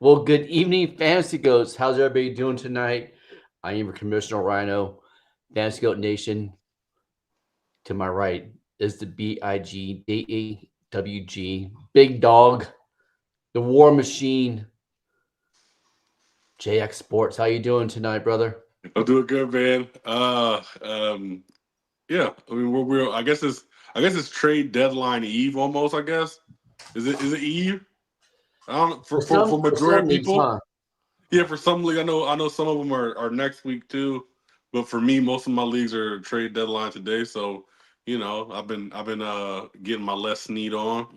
Well, good evening, Fantasy Goats. How's everybody doing tonight? I am Commissioner Rhino, Fantasy Goat Nation. To my right is the BIGDAWG, Big Dog, the War Machine, JX Sports. How you doing tonight, brother? I'm doing good, man. Yeah. I mean, we're I guess it's trade deadline eve almost. I guess is it eve? I don't know, for For majority some of leagues, people. huh? Yeah, for some league, I know some of them are next week too, but for me, most of my leagues are trade deadline today. So I've been getting my Les Snead on,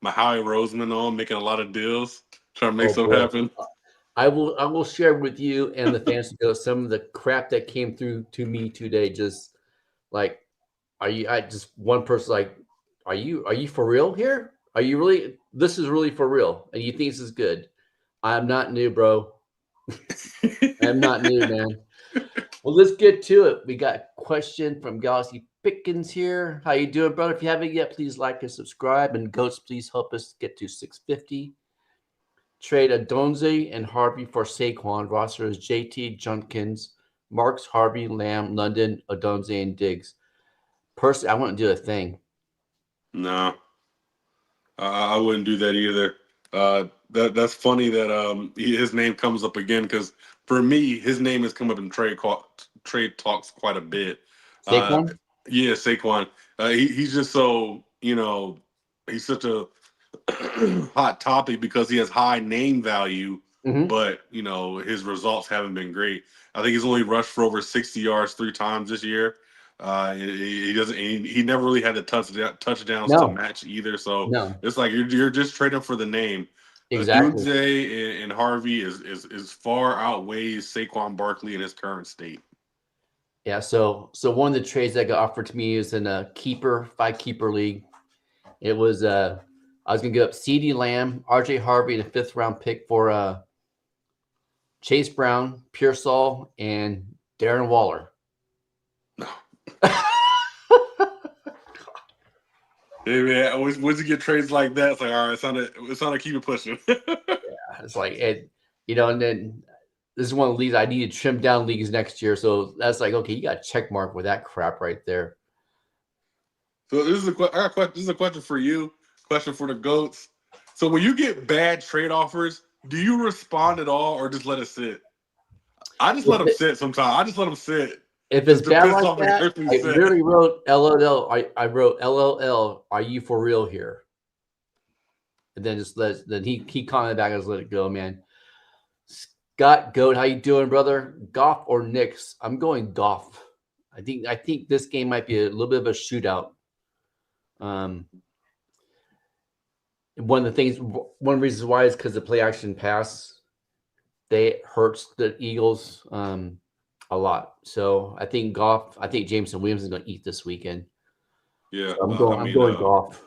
my Howie Roseman on, making a lot of deals, trying to make Oh something boy. happen. I will share with you and the Fantasy Goats some of the crap that came through to me today. Just like, I just one person like, are you for real here? Are you really? This is really for real, and you think this is good? I'm not new, bro. I'm not new, man. Well, let's get to it. We got a question from Galaxy Pickens here. How you doing, brother? If you haven't yet, please like and subscribe. And Goats, please help us get to 650. Trade Adonze and Harvey for Saquon. Roster is JT, Junkins, Marks, Harvey, Lamb, London, Adonze, and Diggs. Personally, I want to do a thing. No. I wouldn't do that either. That's funny that his name comes up again because for me, his name has come up in trade talks quite a bit. Uh, Saquon? yeah, Saquon. He's just so he's such a hot topic because he has high name value, Mm-hmm. but his results haven't been great. I think he's only rushed for over 60 yards 3 times this year. He doesn't. He never really had the touchdowns to No, match either. So no, it's like you're just trading for the name. exactly. Dunze and Harvey is far outweighs Saquon Barkley in his current state. Yeah, so one of the trades that got offered to me is in a five keeper league. It was I was gonna give up CD Lamb, RJ Harvey, and a fifth round pick for Chase Brown, Pearsall, and Darren Waller. No. Yeah, Hey man, once you get trades like that, it's like all right, it's time to keep it pushing. it's like and then this is one of the leagues I need to trim down leagues next year. So that's like, okay, you got a check mark with that crap right there. So this is a question for you. Question for the goats. So when you get bad trade offers, do you respond at all or just let it sit? I just let If them sit sometimes. I just let them sit it's to bad piss like off the that, person who I said. literally wrote LOL. I wrote LOL. Are you for real here? And then then he commented back and just let it go, man. Scott Goat, how you doing, brother? Goff or Knicks? I'm going Goff. I think this game might be a little bit of a shootout. Um, one of the reasons why is because the play action pass they hurts the Eagles a lot. So I think Goff. I think Jameson Williams is going to eat this weekend. Yeah, So I I'm mean, going Goff.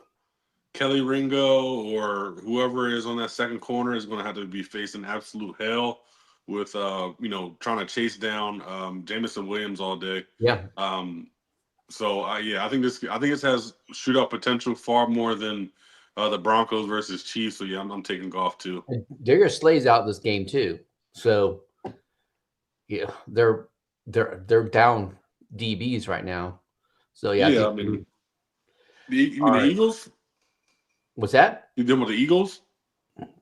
Kelly Ringo or whoever is on that second corner is going to have to be facing absolute hell with trying to chase down Jameson Williams all day. Yeah, Um, yeah, I think this has shootout potential far more than the Broncos versus Chiefs. So yeah, I'm taking golf too. and Darius Slay's out this game too. So yeah, they're down DBs right now. So yeah, I Yeah, think. I mean, you mean All the right, Eagles? what's that? You dealing with the Eagles?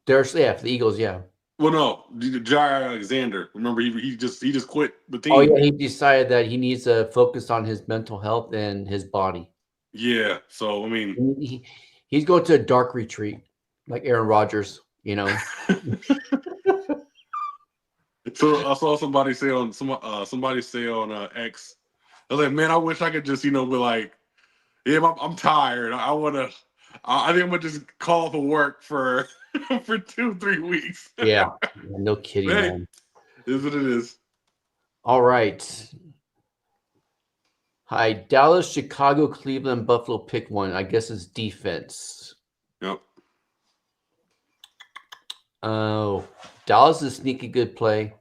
For the Eagles, yeah. Well, no, Jair Alexander. Remember, he just quit the Oh yeah, team. he decided that he needs to focus on his mental health and his body. Yeah, so I mean, He's going to a dark retreat, like Aaron Rodgers. You know. so I saw somebody say on X, I was like, man, I wish I could just be like, yeah, I'm tired. I want to. I think I'm gonna just call for work for for 2-3 weeks. Yeah, no kidding, Hey, man. is what it is. All right. Hi, Dallas, Chicago, Cleveland, Buffalo. Pick one. I guess it's defense. Yep. Oh, Dallas is a sneaky good play.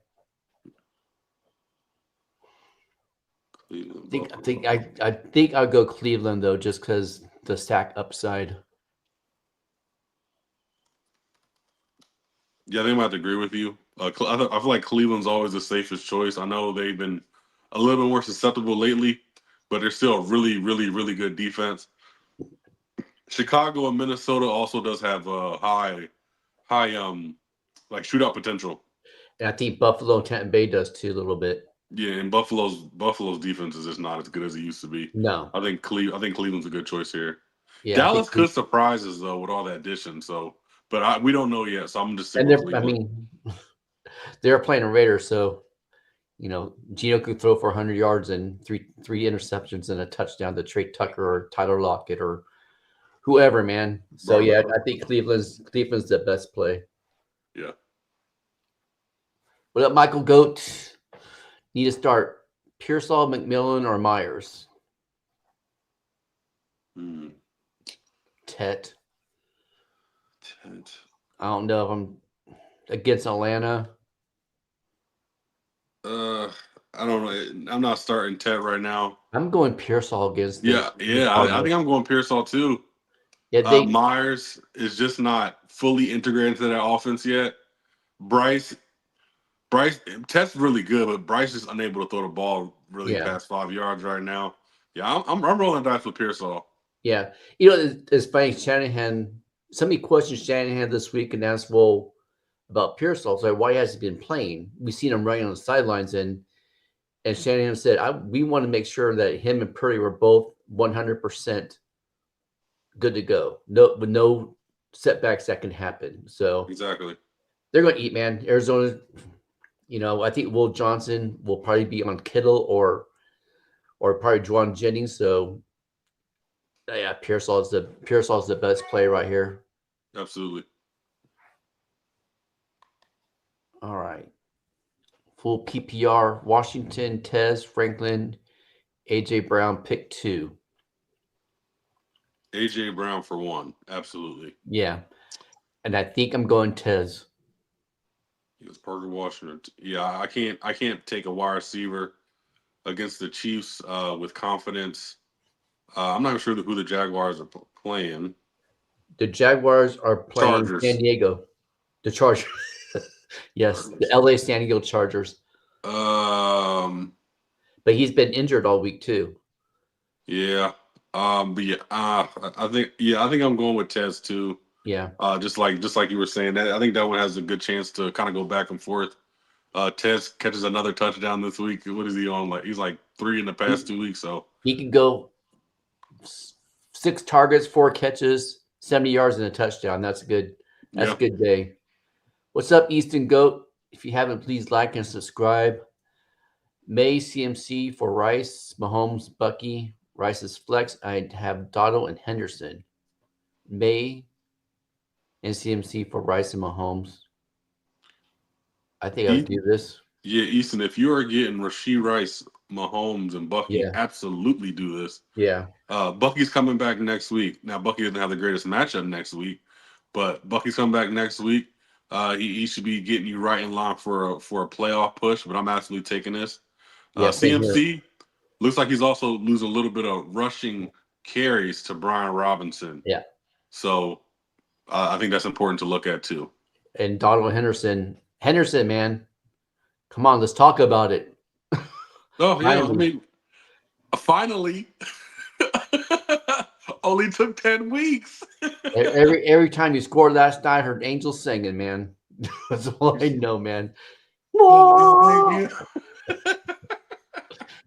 Cleveland, I Buffalo. think I think I'll go Cleveland though, just because the stack upside. Yeah, I think I have to agree with you. I feel like Cleveland's always the safest choice. I know they've been a little bit more susceptible lately, but they're still a really, really, really good defense. Chicago and Minnesota also does have high like shootout potential. And I think Buffalo and Tampa Bay does too a little bit. Yeah, and Buffalo's defense is just not as good as it used to be. No. I think Cleveland's a good choice here. Yeah, I think Dallas could surprise us though with all that addition. So, but we don't know yet. So I'm just sticking and with they're I Cleveland. mean they're playing a Raiders, so Gino could throw for 100 yards and three interceptions and a touchdown to Trey Tucker or Tyler Lockett or whoever, man. So Right. yeah, I think Cleveland's the best play. Yeah. What up, Michael Goat? Need to start Pearsall, McMillan, or Myers? Hmm. Tet. Tent. I don't know if I'm against Atlanta. I don't know. I'm not starting Ted right now. I'm going Pearsall against the Yeah. I Cardinals. think I'm going Pearsall too. Yeah, Myers is just not fully integrated into that offense yet. Bryce, Bryce, Ted's really good, but Bryce is unable to throw the ball really yeah, past 5 yards right now. Yeah, I'm rolling dice with Pearsall. yeah. It's funny. Shanahan. Somebody questioned Shanahan this week and asked, "Well, about Pearsall, so why has he been playing? We've seen him running on the sidelines, and Shanahan said, we want to make sure that him and Purdy were both 100% good to go. No, with no setbacks that can happen. So Exactly. they're going to eat, man. Arizona, I think Will Johnson will probably be on Kittle or probably Juwan Jennings. So yeah, Pearsall's the best play right here. Absolutely. All right. Full PPR, Washington, Tez, Franklin, AJ Brown, pick 2. AJ Brown for 1. Absolutely. Yeah. And I think I'm going Tez. It's Parker Washington. Yeah, I can't take a wide receiver against the Chiefs with confidence. I'm not sure who the Jaguars are playing. The Jaguars are playing San Chargers. Diego. The Chargers. Yes, the Chargers. LA San Diego Chargers. Um. But he's been injured all week too. Yeah. But yeah. I think I'm going with Tez too. Yeah. Just like you were saying, that I think that one has a good chance to kind of go back and forth. Tez catches another touchdown this week. What is he on? Like he's like 3 in the past 2 weeks. So He could go 6 targets, 4 catches, 70 yards and a touchdown. That's a good day. What's up, Easton Goat? If you haven't, please like and subscribe. May CMC for Rice, Mahomes, Bucky. Rice's flex. I have Dotto and Henderson. May and CMC for Rice and Mahomes. I think I would do this. Yeah, Easton, if you are getting Rashee Rice, Mahomes, and Bucky, Yeah. absolutely do this. Yeah. Bucky's coming back next week. Now, Bucky doesn't have the greatest matchup next week, but Bucky's coming back next week. He should be getting you right in line for a playoff push, but I'm absolutely taking this. Yeah. CMC looks like he's also losing a little bit of rushing carries to Brian Robinson. Yeah. So I think that's important to look at too. And Donald Henderson. Henderson, man. Come on, let's talk about it. Oh, yeah. I mean, finally. Only took 10 weeks. every time you scored last night, I heard angels singing, man. That's all I know, man.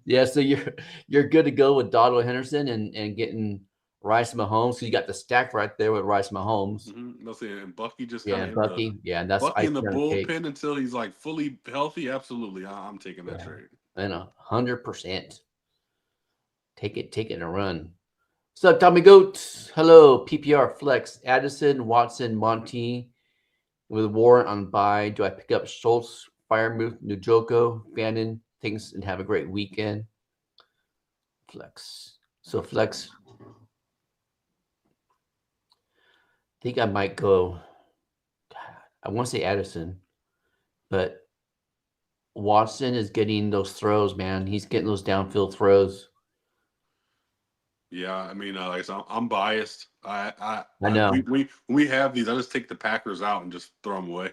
Yeah, so you're good to go with Donald Henderson and getting Rice Mahomes. So you got the stack right there with Rice Mahomes. And Bucky just Bucky. Yeah, and that's Bucky in the bullpen bullpen until he's like fully healthy. Absolutely, I'm taking that trade. And 100%. Take it and run. What's up, Tommy Goat? Hello, PPR Flex. Addison, Watson, Monty with Warren on bye. Do I pick up Schultz, Firemouth, Nujoko, Bannon? Things and have a great weekend. Flex. So flex. I think I might go. I want to say Addison, but Watson is getting those throws, man. He's getting those downfield throws. Yeah, I mean, I'm biased. I know. We have these. I just take the Packers out and just throw them away.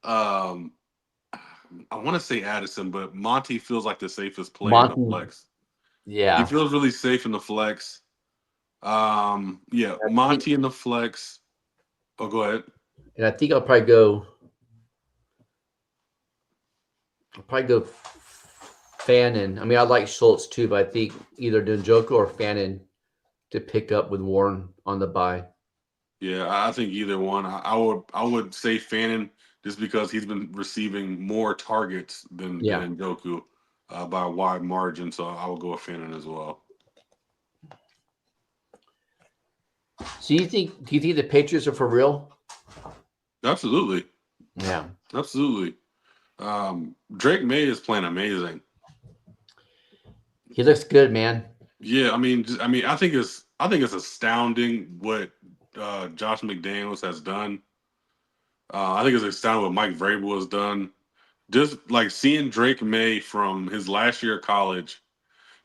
Um, I want to say Addison, but Monty feels like the safest play in the Monty, flex. He yeah. feels really safe in the flex. Yeah, I think, Monty in the flex. Oh, go ahead. and I think I'll probably go. Fannin. I mean, I like Schultz too, but I think either Njoku or Fannin to pick up with Warren on the bye. Yeah, I think either one. I would say Fannin just because he's been receiving more targets than Njoku by a wide margin. So I would go with Fannin as well. So do you think the Patriots are for real? Absolutely, Yeah. absolutely. Drake May is playing amazing. He looks good, man. Yeah, I think it's astounding what Josh McDaniels has done. I think it's astounding what Mike Vrabel has done. Just like seeing Drake May from his last year of college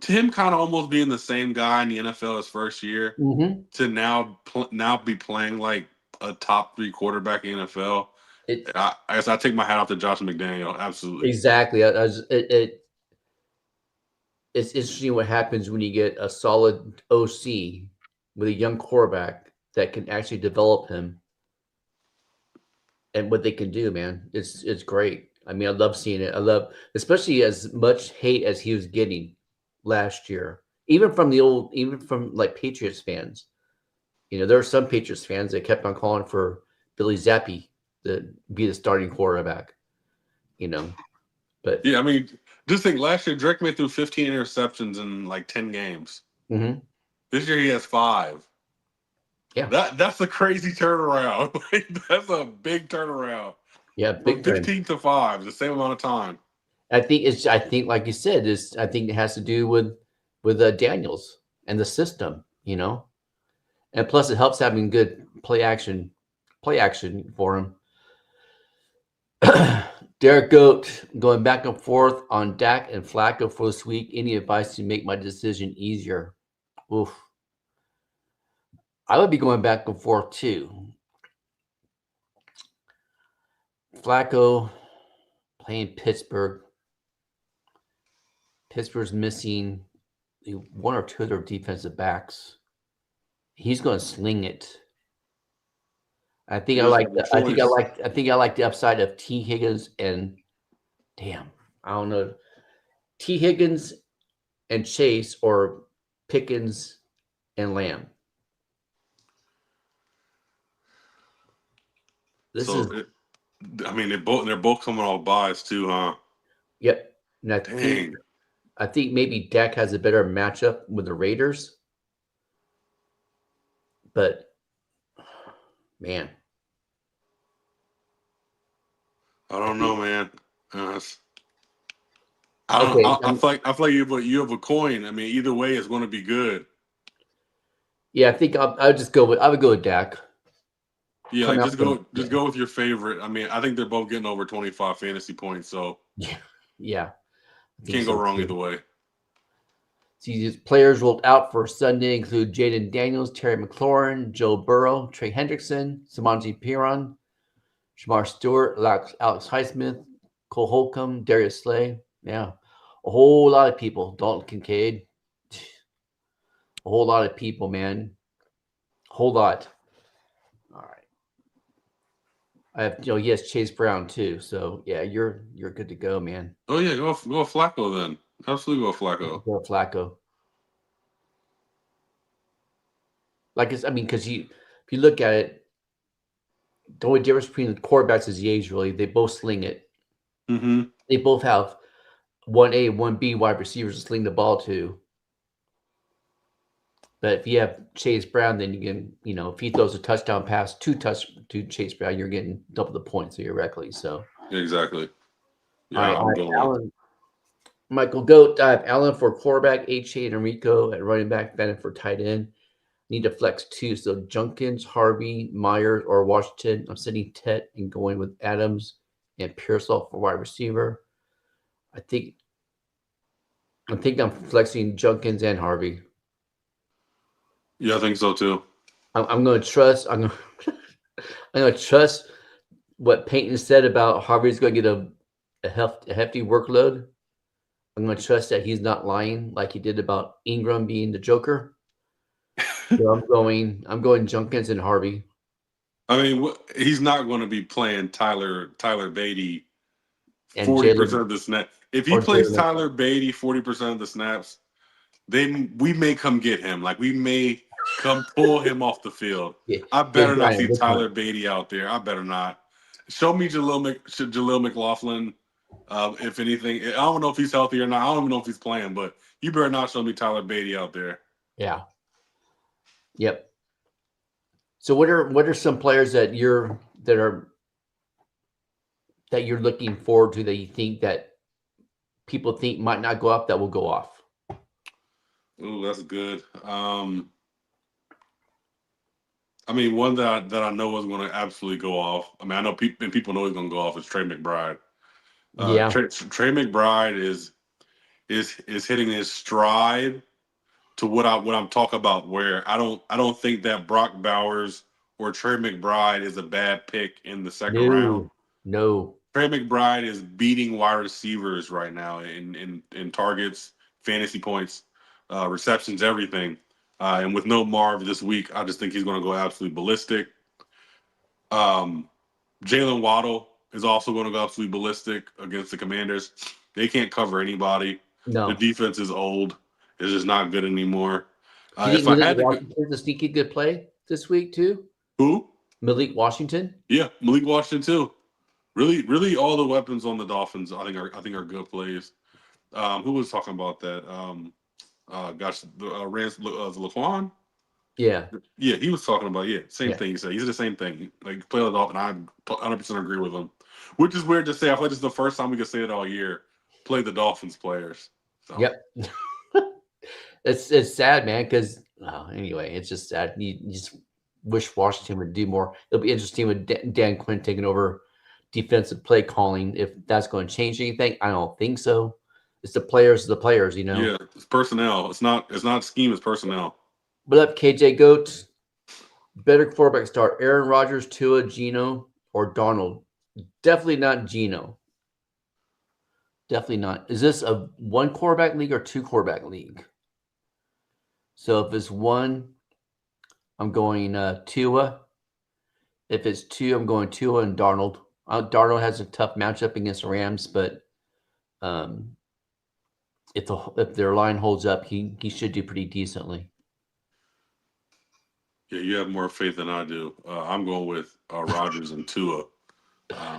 to him kind of almost being the same guy in the NFL his first year Mm-hmm. to now be playing like a top 3 quarterback in the NFL. I guess I take my hat off to Josh McDaniel. Absolutely. Exactly. It's interesting what happens when you get a solid OC with a young quarterback that can actually develop him and what they can do, man. It's great. I mean, I love seeing it. I love, especially as much hate as he was getting last year, even from like Patriots fans. There are some Patriots fans that kept on calling for Billy Zappi to be the starting quarterback. But Yeah, I mean, just think last year Drake May threw 15 interceptions in like 10 games. mhm. This year he has 5. Yeah, That's a crazy turnaround. Like, that's a big turnaround. yeah, From big time. 15 to 5, the same amount of time. I think like you said, I think it has to do with Daniels and the system, and plus it helps having good play action for him. Derek Goat going back and forth on Dak and Flacco for this week. Any advice to make my decision easier? Oof. I would be going back and forth too. Flacco playing Pittsburgh. Pittsburgh's missing one or two of their defensive backs. He's going to sling it. I think I Just like have a the I think I choice. like I think I like the upside of T Higgins and damn, I don't know. T Higgins and Chase or Pickens and Lamb. This is they're both coming off buys too, huh? yep. And Dang. I think maybe Dak has a better matchup with the Raiders, but man, I don't know, man. okay. I feel like you have a coin. I mean, either way, it's going to be good. Yeah, I think I would go with Dak. Yeah, Come like out from just go with your favorite. I mean, I think they're both getting over 25 fantasy points, so yeah. I think can't go so wrong either too. way. These players ruled out for Sunday include Jaden Daniels, Terry McLaurin, Joe Burrow, Trey Hendrickson, Samanji Piran, Shamar Stewart, Alex Highsmith, Cole Holcomb, Darius Slay. Yeah, a whole lot of people. Dalton Kincaid. A whole lot of people, man. A whole lot. All right. I have, yes, Chase Brown too. So yeah, you're good to go, man. Oh yeah, go Flacco then. Absolutely go Flacco. Go Flacco. I mean, because if you look at it, the only difference between the quarterbacks is the age. Really, they both sling it. Mm-hmm. They both have 1A, 1B wide receivers to sling the ball to. But if you have Chase Brown, then you can, if he throws a touchdown pass to Chase Brown, you're getting double the points theoretically. So, Exactly. all Yeah, right, I'm going. Allen, Michael Goat, I have Allen for quarterback, H.A. and Enrico at running back, Bennett for tight end. Need to flex two. So Junkins, Harvey, Myers, or Washington. I'm sitting Tet and going with Adams and Pearsall for wide receiver. I think I'm flexing Junkins and Harvey. Yeah, I think so too. I'm going to trust. I'm going to trust what Peyton said about Harvey's going to get a hefty workload. I'm going to trust that he's not lying like he did about Ingram being the Joker. So I'm going Junkins and Harvey. I mean, he's not going to be playing Tyler Beatty And 40% of the snap. If he plays Jalen. Tyler Beatty 40% of the snaps, then we may come get him. Like we may come pull him off the field. I better not see Tyler Beatty out there. I better not. Show me Jaleel McLaughlin. If anything, I don't know if he's healthy or not. I don't even know if he's playing, but you better not show me Tyler Beatty out there. Yeah. Yep. So what are some players that you're looking forward to that you think that people think might not go off that will go off? Ooh, that's good. I mean, one that I know is going to absolutely go off. I mean, I know people know he's going to go off is Trey McBride. Yeah. Trey McBride is hitting his stride to what I'm talking about. Where I don't think that Brock Bowers or Trey McBride is a bad pick in the second round. No. Trey McBride is beating wide receivers right now in targets, fantasy points, receptions, everything. And with no Marv this week, I just think he's going to go absolutely ballistic. Jalen Waddle is also going to go absolutely ballistic against the Commanders. They can't cover anybody. No. The defense is old. It's just not good anymore. Do you think Malik Washington's a sneaky good play this week too? Who? Malik Washington? Yeah, Malik Washington too. Really, all the weapons on the Dolphins, I think are good plays. Who was talking about that? Laquan. Yeah, he was talking about same thing. He said he's the same thing. Like play the Dolphins, I 100% agree with him. Which is weird to say. I feel like this is the first time we could say it all year. Play the Dolphins players. So. Yep. It's sad, man. Because anyway, it's just sad. You just wish Washington would do more. It'll be interesting with Dan Quinn taking over defensive play calling. If that's going to change anything, I don't think so. It's the players, you know. Yeah, it's personnel. It's not scheme. It's personnel. What up, KJ Goats? Better quarterback start: Aaron Rodgers, Tua, Geno, or Darnold? Definitely not Geno. Definitely not. Is this a one quarterback league or two quarterback league? So if it's one, I'm going Tua. If it's two, I'm going Tua and Darnold. Darnold has a tough matchup against the Rams, but if their line holds up, he should do pretty decently. Yeah, you have more faith than I do. I'm going with Rodgers and Tua.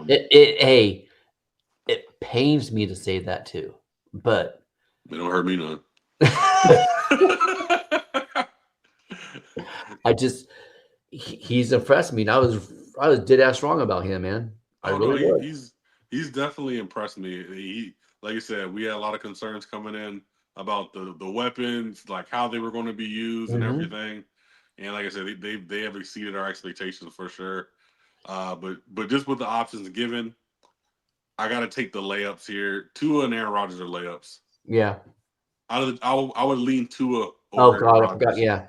It pains me to say that too, but it don't hurt me none. He's impressed me. And I was dead ass wrong about him, man. He's definitely impressed me. He, like you said, we had a lot of concerns coming in about the weapons, like how they were going to be used and everything. And like I said, they have exceeded our expectations for sure. But just with the options given, I got to take the layups here. Tua and Aaron Rodgers are layups. Yeah. I would lean Tua over Aaron Rodgers. I forgot. Yeah.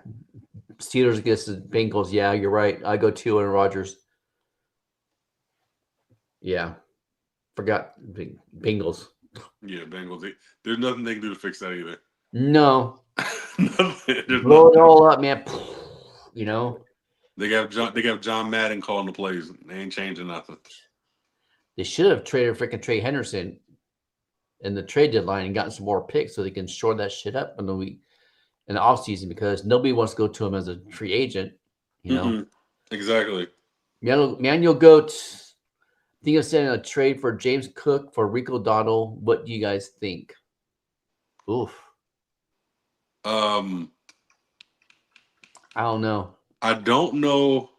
Steelers against the Bengals. Yeah, you're right. I go Tua and Rodgers. Yeah. Forgot Bengals. Yeah, Bengals. There's nothing they can do to fix that either. No. Blow it all up, man. You know. They got John Madden calling the plays. They ain't changing nothing. They should have traded freaking Trey Henderson in the trade deadline and gotten some more picks so they can shore that shit up in the offseason, because nobody wants to go to him as a free agent, you know. Exactly. Manuel Goats, think of sending a trade for James Cook for Rico Dowdle. What do you guys think? Oof. I don't know. I don't know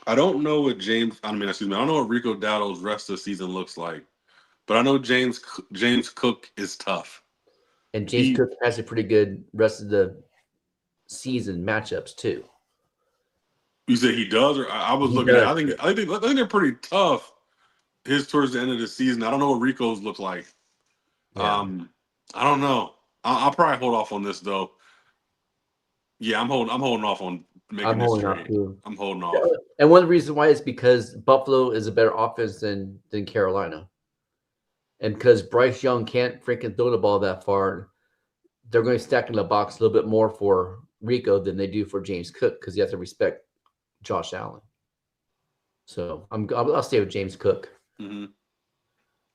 what James. I don't know what Rico Dowdle's rest of the season looks like, but I know James Cook is tough, and James Cook has a pretty good rest of the season matchups too. You say he does, or I was looking at. I think they're pretty tough. His towards the end of the season. I don't know what Rico's look like. Yeah. I don't know. I'll probably hold off on this though. Yeah, I'm holding off on making I'm this holding off trade. too. I'm holding off. And one of the reasons why is because Buffalo is a better offense than Carolina. And because Bryce Young can't freaking throw the ball that far, they're going to stack in the box a little bit more for Rico than they do for James Cook because you have to respect Josh Allen. So I'll stay with James Cook. Mm-hmm.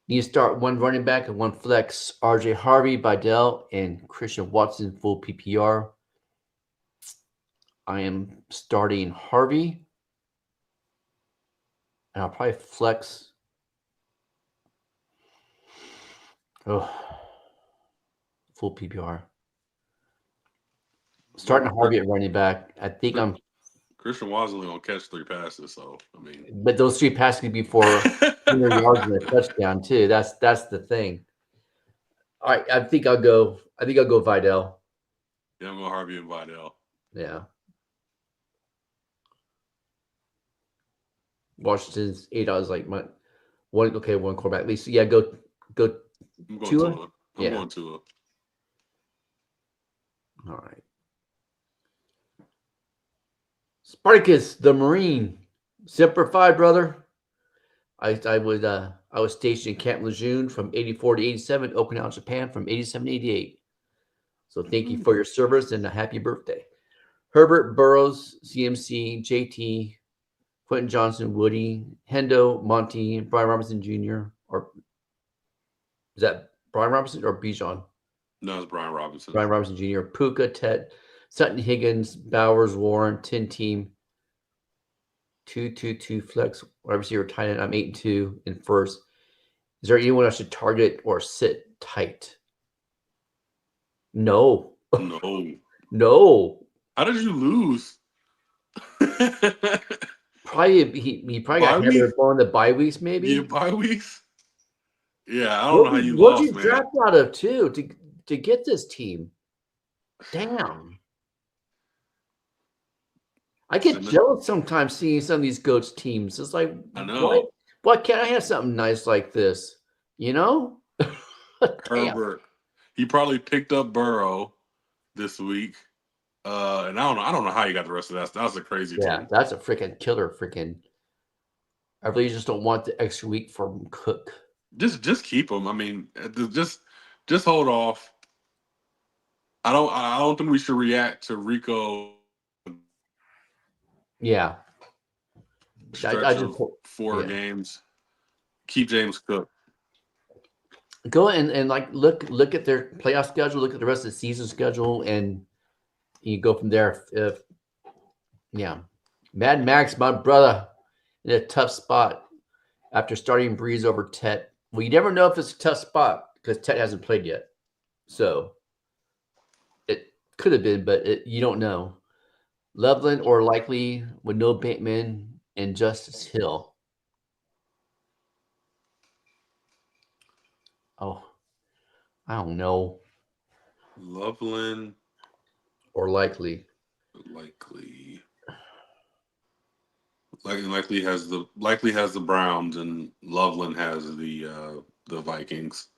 You start one running back and one flex. RJ Harvey, Bidell, and Christian Watson full PPR. I am starting Harvey. And I'll probably flex. Oh, full PPR. Starting Harvey at running back. I think I'm. Christian Watson's only gonna catch 3 passes, so I mean. But those 3 passes could be for 100 yards and a touchdown too. That's the thing. All right, I think I'll go Vidal. Yeah, I'm going Harvey and Vidal. Yeah. Washington's $8 like my one quarterback at least. Yeah, go I'm going Tua. Tua. I'm going Tua. All right. Spartacus, the Marine. Semper Fi, brother. I was stationed in Camp Lejeune from 84 to 87, Okinawa, Japan from 87 to 88. So thank you for your service and a happy birthday. Herbert, Burrows, CMC, JT, Quentin Johnson, Woody, Hendo, Monty, Brian Robinson Jr. Or is that Brian Robinson or Bijan? No, it's Brian Robinson. Brian Robinson Jr., Puka, Ted, Sutton, Higgins, Bowers, Warren, 10 team, 2-2-2 flex, wide receiver tight end. I'm 8-2 in first. Is there anyone I should target or sit tight? No. No. No. How did you lose? Probably he probably got hammered on the bye weeks, maybe. Yeah, bye weeks. Yeah, I don't know how you What'd lost, you man. draft out of too to get this team? Damn. I get jealous sometimes seeing some of these Goats teams. It's like, I know. Why can't I have something nice like this? You know? Herbert. He probably picked up Burrow this week. And I don't know how you got the rest of that. That's a crazy team. That's a freaking killer I really just don't want the extra week from Cook. Just keep him. I mean, just hold off. I don't think we should react to Rico. Yeah. I just 4 games. Keep James Cook. Go and like look at their playoff schedule, look at the rest of the season schedule, and you go from there. Mad Max, my brother, in a tough spot after starting Breeze over Tet. Well, you never know if it's a tough spot because Tet hasn't played yet. So it could have been, but you don't know. Loveland or Likely with no Bateman and Justice Hill. Oh, I don't know. Loveland or Likely. Likely has the Browns and Loveland has the Vikings.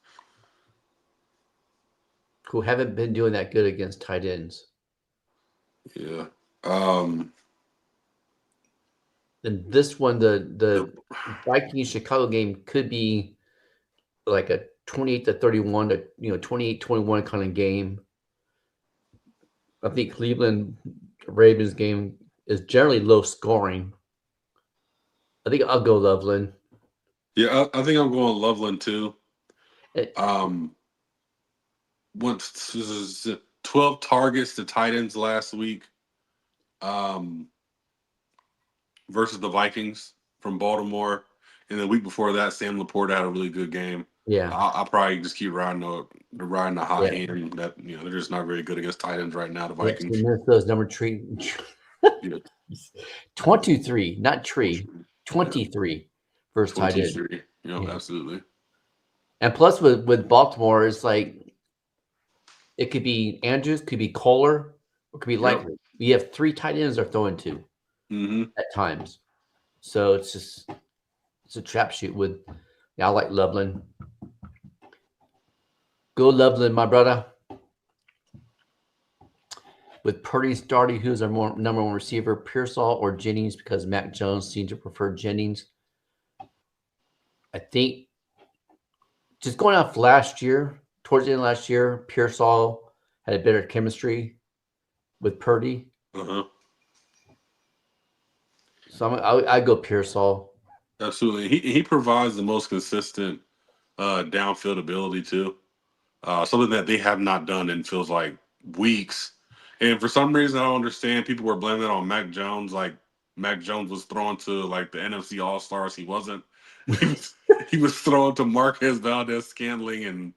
Who haven't been doing that good against tight ends. Yeah. And this one, the Vikings Chicago game could be like a 28-31 to 28-21 kind of game. I think Cleveland Ravens game is generally low scoring. I think I'll go Loveland. Yeah, I think I'm going Loveland too. Once 12 targets to tight ends last week. Versus the Vikings from Baltimore. And the week before that, Sam Laporta had a really good game. Yeah. I'll probably just keep riding the hot hand. That they're just not very good against tight ends right now, the Vikings. Minnesota's number 3. 23, not tree. 23 versus tight end. Absolutely. And plus with Baltimore, it's like it could be Andrews, could be Kohler, or could be Likely. You have 3 tight ends they're throwing to at times. So it's a trap shoot with I like Loveland. Go Loveland, my brother. with Purdy starting, who's our number one receiver, Pearsall or Jennings? Because Mac Jones seemed to prefer Jennings. I think just going off last year, towards the end of last year, Pearsall had a better chemistry with Purdy. Uh-huh. So I go Pearsall. Absolutely. He provides the most consistent downfield ability too. Something that they have not done in feels like weeks. And for some reason, I don't understand. People were blaming it on Mac Jones. Like Mac Jones was thrown to like the NFC All Stars. He wasn't. He was he was thrown to Marquez Valdez Scantling and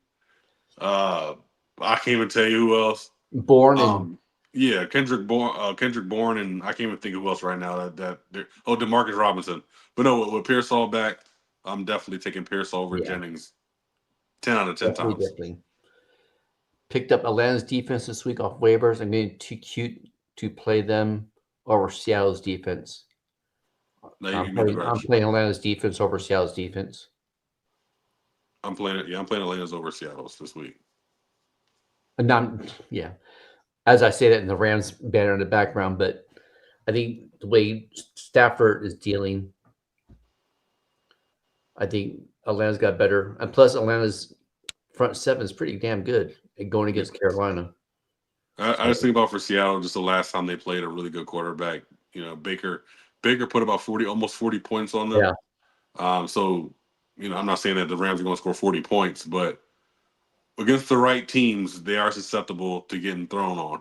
I can't even tell you who else. Born and Yeah, Kendrick Bourne, and I can't even think of who else right now. Demarcus Robinson. But no, with Pearsall back, I'm definitely taking Pearsall over Jennings. 10 out of 10 times. Definitely. Picked up Atlanta's defense this week off waivers. I'm getting too cute to play them over Seattle's defense. I'm playing Atlanta's defense over Seattle's defense. I'm playing Atlanta's over Seattle's this week. And as I say that in the Rams banner in the background, but I think the way Stafford is dealing, I think Atlanta's got better. And plus, Atlanta's front seven is pretty damn good at going against Carolina. I just think about for Seattle, just the last time they played a really good quarterback. You know, Baker put about almost 40 points on them. Yeah. So, I'm not saying that the Rams are going to score 40 points, but against the right teams, they are susceptible to getting thrown on.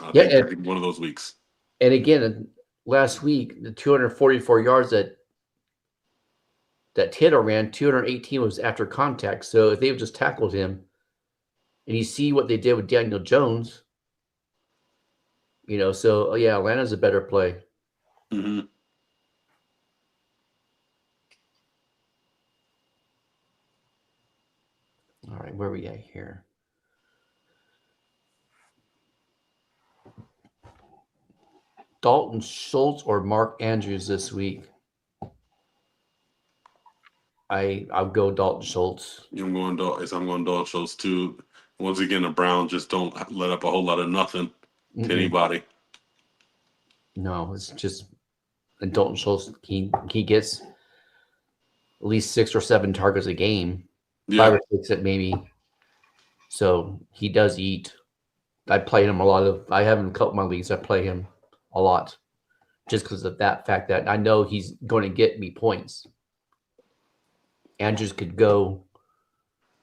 I think one of those weeks. And again, last week, the 244 yards that Tittle ran, 218 was after contact. So if they've just tackled him, and you see what they did with Daniel Jones, so Atlanta's a better play. Mm-hmm. All right, where are we at here? Dalton Schultz or Mark Andrews this week? I'll go Dalton Schultz. I'm going Dalton Schultz too. Once again, the Browns just don't let up a whole lot of nothing to anybody. No, it's just Dalton Schultz. He gets at least 6 or 7 targets a game, 5 or 6 at maybe. So he does eat. I play him a lot. I have him in a couple of my leagues. I play him a lot just because of that fact that I know he's going to get me points. Andrews could go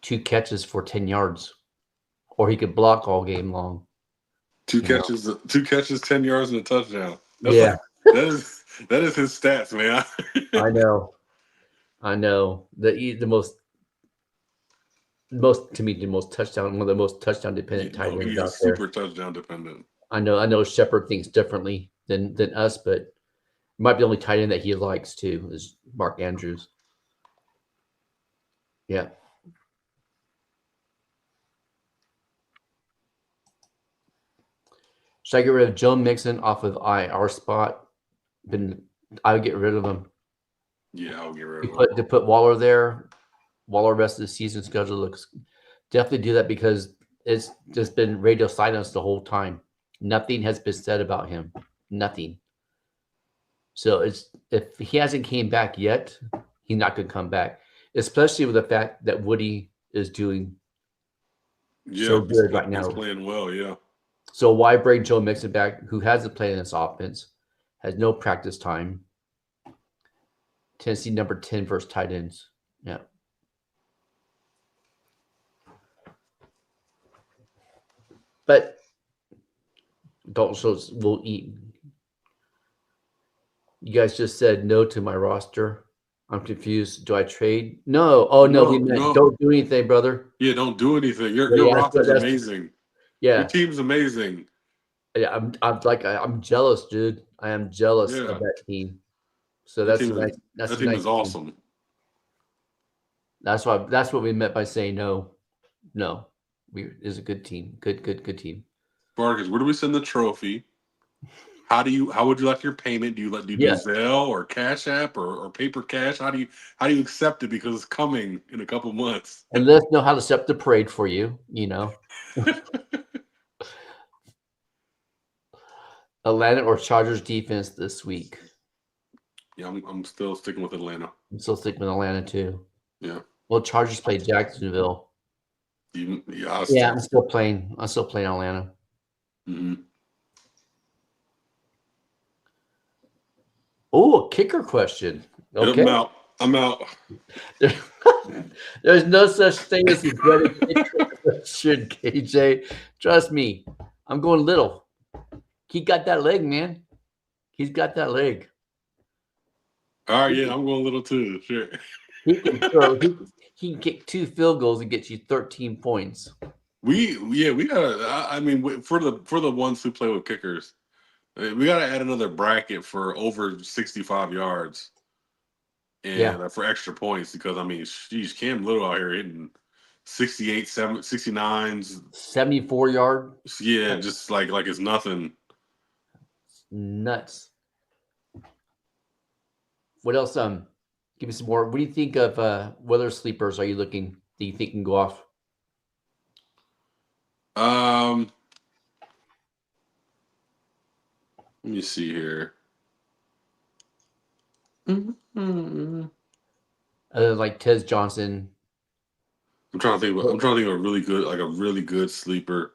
2 catches for 10 yards, or he could block all game long. 2 catches, 10 yards, and a touchdown. That is his stats, man. I know. The most touchdown, one of the most touchdown dependent tight ends out there. Super touchdown dependent. I know Shepard thinks differently than us, but it might be the only tight end that he likes too is Mark Andrews. Yeah. Should I get rid of Joe Mixon off of IR spot? I would get rid of him. Yeah, I'll get rid of him. To put Waller there. Waller rest of the season schedule looks definitely do that because it's just been radio silence the whole time. Nothing has been said about him. Nothing. So if he hasn't came back yet, he's not going to come back. Especially with the fact that Woody is doing so good right now. He's playing well, yeah. So why bring Joe Mixon back, who hasn't played in this offense, has no practice time? Tennessee number 10 versus tight ends. Yeah. But Dalton Schultz will eat. You guys just said no to my roster. I'm confused. Do I trade? No. Oh, no. We meant don't do anything, brother. Yeah, don't do anything. Your roster's amazing. Yeah. Your team's amazing. Yeah, I'm jealous, dude. I am jealous of that team. So that team is awesome. That's what we meant by saying no. No. Is a good team. Good team. Vargas, where do we send the trophy? How would you like your payment? Do you do Zelle or Cash App or paper cash? How do you accept it because it's coming in a couple months? And let us know how to set up the parade for you. Atlanta or Chargers defense this week? Yeah, I'm still sticking with Atlanta. I'm still sticking with Atlanta too. Yeah. Well, Chargers play Jacksonville. Yeah, Yeah, I'm still playing Atlanta. Mm-hmm. Oh, a kicker question. Okay. I'm out. There's no such thing as a dreaded kicker question, KJ. Trust me. I'm going little. He got that leg, man. He's got that leg. All right, yeah, I'm going little too. Sure. He can throw. He can kick 2 field goals and get you 13 points. We gotta. I mean, for the ones who play with kickers, we gotta add another bracket for over 65 yards, and for extra points because I mean, geez, Cam Little out here hitting 68, 69s, 74-yard. Yeah, just like it's nothing. Nuts. What else? Give me some more. What do you think of what other sleepers are you looking? Do you think can go off? Let me see here. Like Tez Johnson. I'm trying to think of a really good sleeper.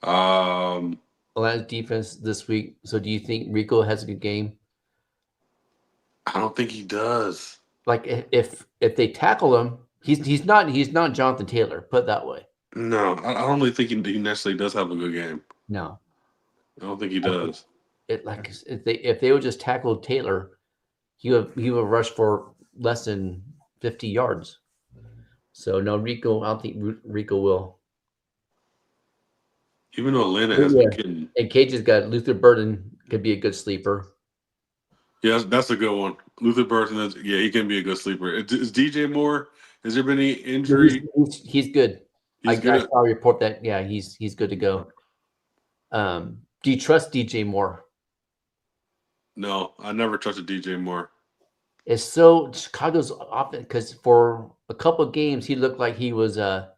Atlanta's defense this week. So do you think Rico has a good game? I don't think he does. Like if they tackle him, he's not Jonathan Taylor. Put it that way. No, I don't really think he necessarily does have a good game. No, I don't think he does. If they would just tackle Taylor, he would rush for less than 50 yards. So no, Rico. I don't think Rico will. Even though Atlanta has been getting, and Cage has got Luther Burden, could be a good sleeper. Yeah, that's a good one. Luther Burden, he can be a good sleeper. Is DJ Moore? Has there been any injury? He's good. I saw a report that he's good to go. Do you trust DJ Moore? No, I never trusted DJ Moore. It's so Chicago's often because for a couple of games he looked like he was gonna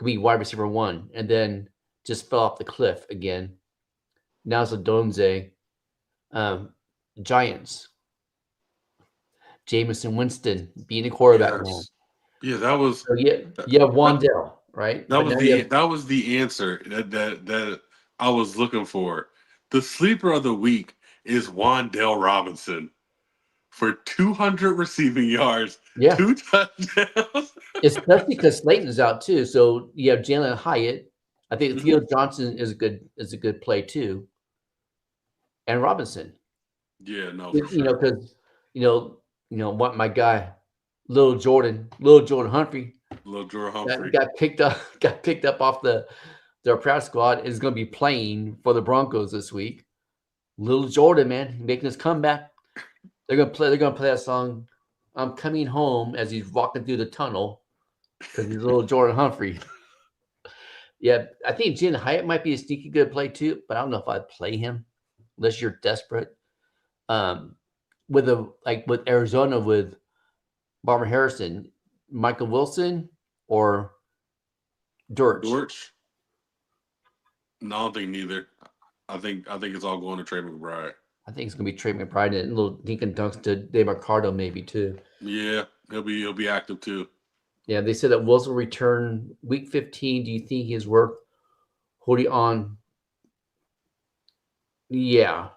be wide receiver 1, and then just fell off the cliff again. Now it's a Donze. Giants. Jameson Winston being a quarterback now. Yeah, that was. So you have Wandell, right? That was the answer that I was looking for. The sleeper of the week is Wandell Robinson for 200 receiving yards, 2 touchdowns. Especially because Slayton's out too. So you have Jalen Hyatt. I think Theo Johnson is a good play too, and Robinson. Yeah, no, for sure. Because what my guy, Little Jordan Humphrey. Got picked up off their practice squad, is going to be playing for the Broncos this week. Little Jordan, man, making his comeback. They're going to play that song, "I'm Coming Home," as he's walking through the tunnel because he's Little Jordan Humphrey. Yeah, I think Jalen Hyatt might be a sneaky good play too, but I don't know if I'd play him unless you're desperate. With Arizona with Barbara Harrison, Michael Wilson, or Dirch? No, I don't think neither. I think it's all going to Trey McBride. I think it's going to be Trey McBride and a little dink and dunks to Dave Ricardo maybe too. Yeah, he'll be active too. Yeah, they said that Wilson will return week 15. Do you think he's worth holding on? Yeah.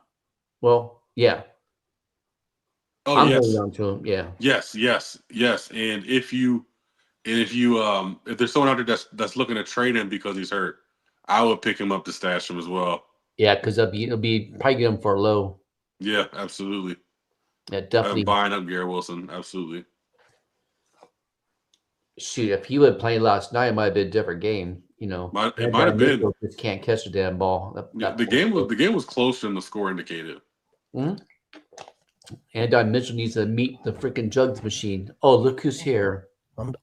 Well, yeah. Oh, I'm holding on to him. Yeah. Yes. And if there's someone out there that's looking to trade him because he's hurt, I would pick him up to stash him as well. Yeah, because it'll be probably get him for a low. Yeah, absolutely. Yeah, definitely. Buying up Garrett Wilson, absolutely. Shoot, if he would play last night, it might have been a different game. It might have been. Just can't catch the damn ball. The game was closer than the score indicated. Mm-hmm. And Mitchell needs to meet the freaking jugs machine. Oh, look who's here!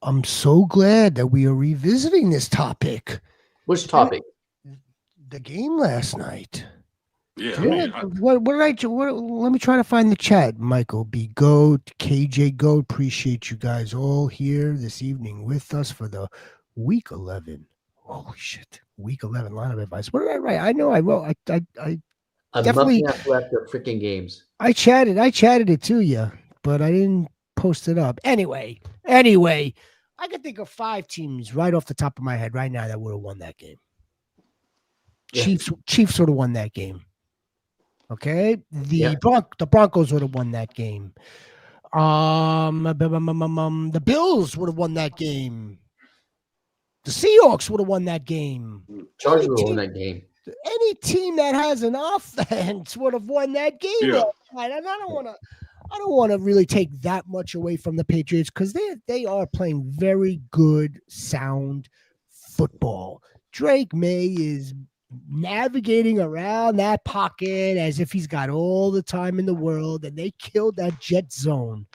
I'm so glad that we are revisiting this topic. Which topic? The game last night. Yeah. What did I? Let me try to find the chat. Michael B. Goat, KJ Goat. Appreciate you guys all here this evening with us for the week 11. Holy shit, week 11 line of advice. What did I write? I know I wrote. I A definitely. month and a half left of freaking games. I chatted it to you, but I didn't post it up. Anyway, I could think of 5 teams right off the top of my head right now that would have won that game. Yeah. Chiefs would have won that game. Okay, the Broncos would have won that game. The Bills would have won that game. The Seahawks would have won that game. Chargers would have won that game. Any team that has an offense would have won that game. Yeah. And I don't want to really take that much away from the Patriots because they are playing very good, sound football. Drake May is navigating around that pocket as if he's got all the time in the world, and they killed that jet zone.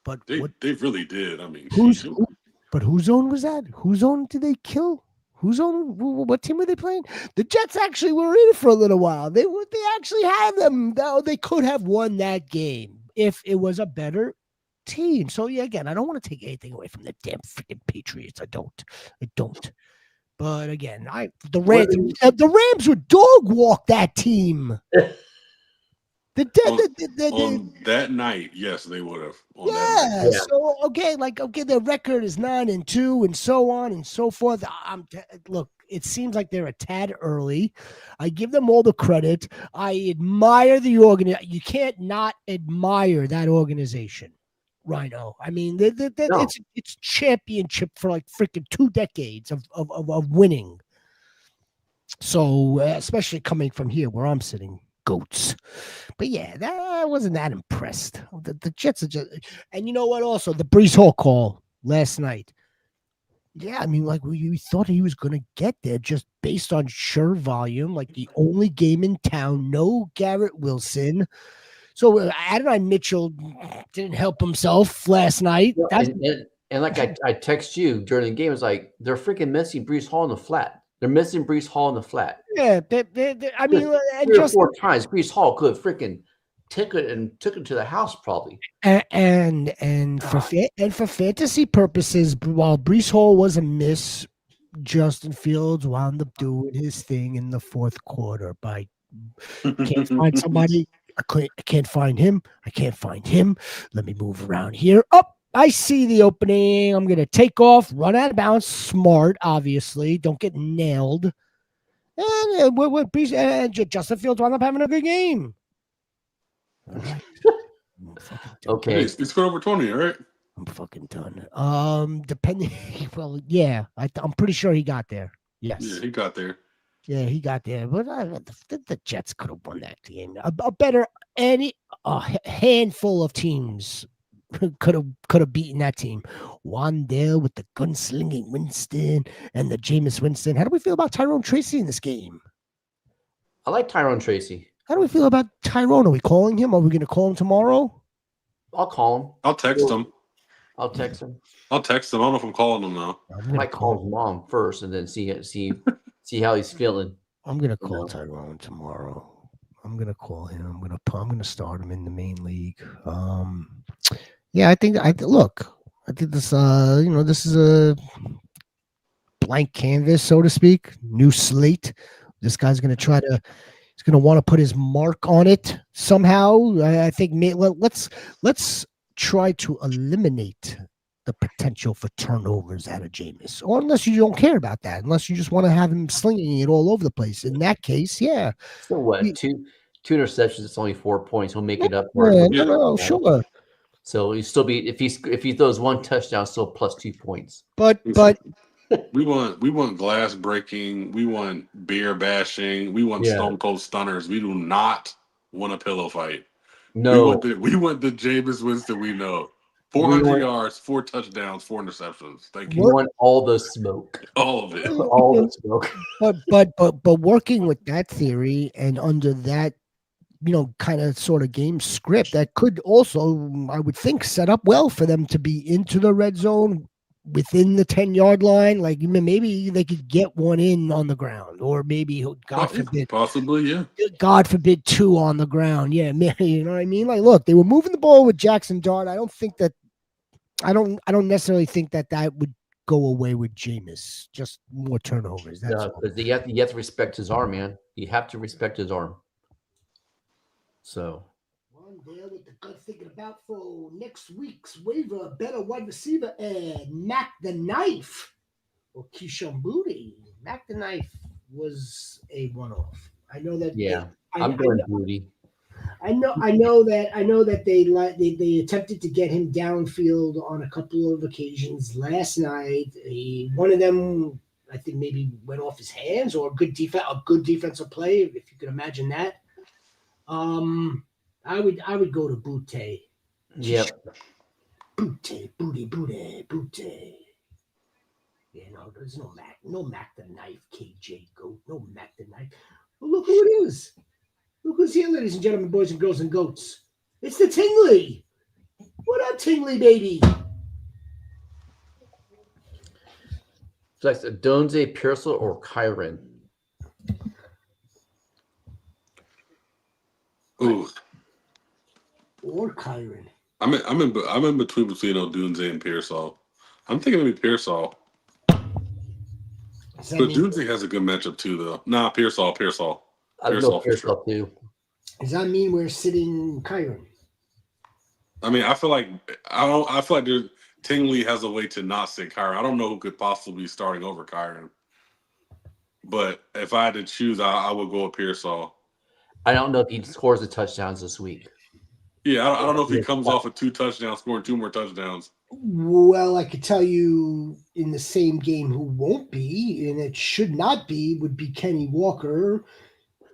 But they really did. I mean, whose zone was that? Whose zone did they kill? Whose zone? What team were they playing? The Jets actually were in it for a little while. They actually had them. They could have won that game if it was a better team. So yeah, again, I don't want to take anything away from the damn freaking Patriots. I don't. But again, the Rams would dog walk that team. On that night, yes, they would have. Yeah. So the record is 9-2, and so on and so forth. Look, it seems like they're a tad early. I give them all the credit. I admire the organization. You can't not admire that organization, Rhino. I mean, it's championship for like freaking 2 decades of winning. So especially coming from here where I'm sitting. Goats. But yeah, I wasn't that impressed. The Jets are just, and you know what? Also, the Breece Hall call last night. Yeah, I mean, like we thought he was going to get there just based on sheer volume, like the only game in town, no Garrett Wilson. So Adonai Mitchell didn't help himself last night. And like I text you during the game, it's like they're freaking missing Breece Hall in the flat. They're missing Breece Hall in the flat. Yeah, I mean, 3 or 4 times Breece Hall could have freaking took it to the house probably. And for fantasy purposes, while Breece Hall was a miss, Justin Fields wound up doing his thing in the 4th quarter. By can't find somebody. I can't find him. I can't find him. Let me move around here. Up. I see the opening. I'm going to take off, run out of bounds. Smart, obviously. Don't get nailed. And Justin Fields wound up having a good game. All right. Okay. He scored over 20, all right? I'm fucking done. Depending. Well, yeah. I'm pretty sure he got there. Yes. Yeah, he got there. Yeah, he got there. But the Jets could have won that game. A handful of teams could have beaten that team. Wandale with the gunslinging Winston and the Jameis Winston. How do we feel about Tyrone Tracy in this game? I like Tyrone Tracy. How do we feel about Tyrone? Are we calling him? Are we going to call him tomorrow? I'll call him. I'll text him. I'll text him. I don't know if I'm calling him now. I might call his mom first and then see how he's feeling. I'm going to call Tyrone tomorrow. I'm going to call him. I'm going to start him in the main league. Yeah, I think this this is a blank canvas, so to speak, new slate. This guy's going to he's going to want to put his mark on it somehow. I think let's try to eliminate the potential for turnovers out of Jameis, or unless you don't care about that, unless you just want to have him slinging it all over the place. In that case, yeah. So what? Two interceptions. It's only 4 points. He'll make it up. Sure. So he still be if he throws 1 touchdown, still plus 2 points. But we want glass breaking, we want beer bashing, we want Stone Cold Stunners. We do not want a pillow fight. No, we want the Jameis Winston we know. 400 yards, 4 touchdowns, 4 interceptions. Thank you. We want all the smoke. All of it. All the smoke. But working with that theory and under that kind of sort of game script, that could also, I would think, set up well for them to be into the red zone within the 10-yard line. Like maybe they could get 1 in on the ground, or maybe God forbid, possibly, yeah. God forbid 2 on the ground. Yeah, you know what I mean? Like, look, they were moving the ball with Jackson Dart. I don't necessarily think that would go away with Jameis. Just more turnovers. That's because you have to respect his arm, man. You have to respect his arm. So One there with the gut thinking about for next week's waiver, better wide receiver, and Mac the Knife or Keyshawn Booty. Mac the Knife was a one-off. I know that. yeah, I I'm going Booty. I know that they attempted to get him downfield on a couple of occasions last night. One of them, I think, maybe went off his hands, or a good defensive play, if you could imagine that. I would go to Butte. Yep. Butte. Yeah, no, there's no Mac the Knife, KJ Goat, no Mac the Knife. Well, look who it is. Look who's here, ladies and gentlemen, boys and girls and goats. It's the Tingley. What up, Tingley, baby? So that's Donze, Pearsall, or Kyron. Ooh, Or Kyron. I'm in between Odunze and Pearsall. I'm thinking maybe Pearsall. Does that But mean, Dunze has a good matchup too, though. Nah, Pearsall. I'd go Pearsall too. does that mean we're sitting Kyron? I mean, I feel like Tingley has a way to not sit Kyron. I don't know who could possibly be starting over Kyron. But if I had to choose, I would go with Pearsall. I don't know if he scores the touchdowns this week. Yeah, I don't know if he comes off of 2 touchdowns, scoring 2 more touchdowns. Well, I could tell you in the same game who won't be, and it should not be, would be Kenny Walker.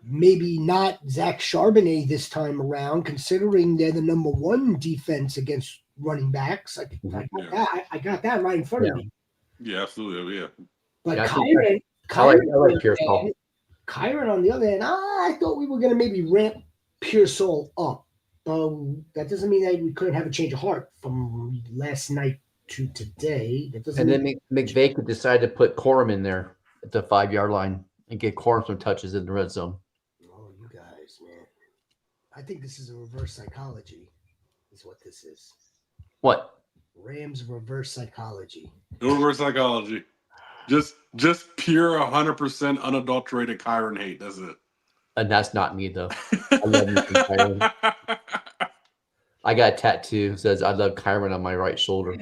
Maybe not Zach Charbonnet this time around, considering they're the number 1 defense against running backs. I got that right in front of me. Yeah, absolutely. Yeah. But Yeah, Kyron, I like Pearsall. Kyron on the other hand, I thought we were going to maybe ramp Pearsall up. That doesn't mean that we couldn't have a change of heart from last night to today. That doesn't. And then McVay could decide to put Corum in there at the 5-yard line and get Corum some touches in the red zone. Oh, you guys, man! I think this is a reverse psychology. Is what this is. What? Rams reverse psychology. No reverse psychology. Just pure 100% unadulterated Kyron hate. That's it. And that's not me though. I love me some Kyron. I got a tattoo that says I love Kyron on my right shoulder.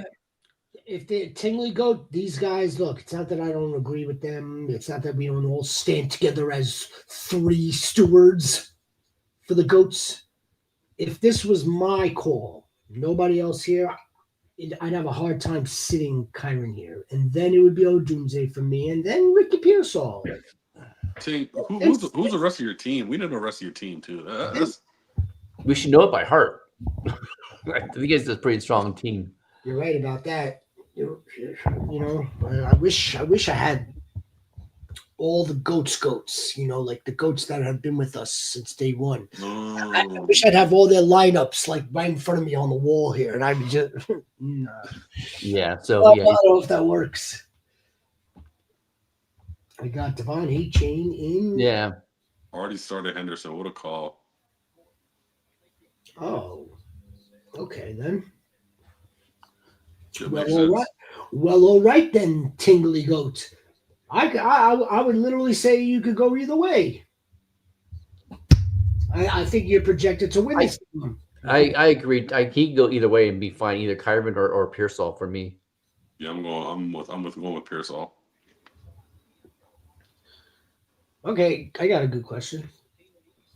If the Tingley Goat, these guys, look, it's not that I don't agree with them. It's not that we don't all stand together as 3 stewards for the Goats. If this was my call, nobody else here, I'd have a hard time sitting Kyron here. And then it would be Odunze for me, and then Ricky Pearsall. Who's the rest of your team? We didn't know the rest of your team, too. We should know it by heart. I think it's a pretty strong team. You're right about that. You know, I wish I had all the goats, you know, like the goats that have been with us since day one. Oh. I wish I'd have all their lineups like right in front of me on the wall here, and I'd just Yeah. So I yeah, don't know if that works. I got Devon A-Chain in. yeah. Already started Henderson. What a call. Oh, okay then. That Well, makes all sense. right. Well, all right then, Tingly Goat. I would literally say you could go either way. I think you're projected to win this one. I agree. He could go either way and be fine, either Kyron or Pearsall for me. Yeah, I'm going with Pearsall. Okay, I got a good question.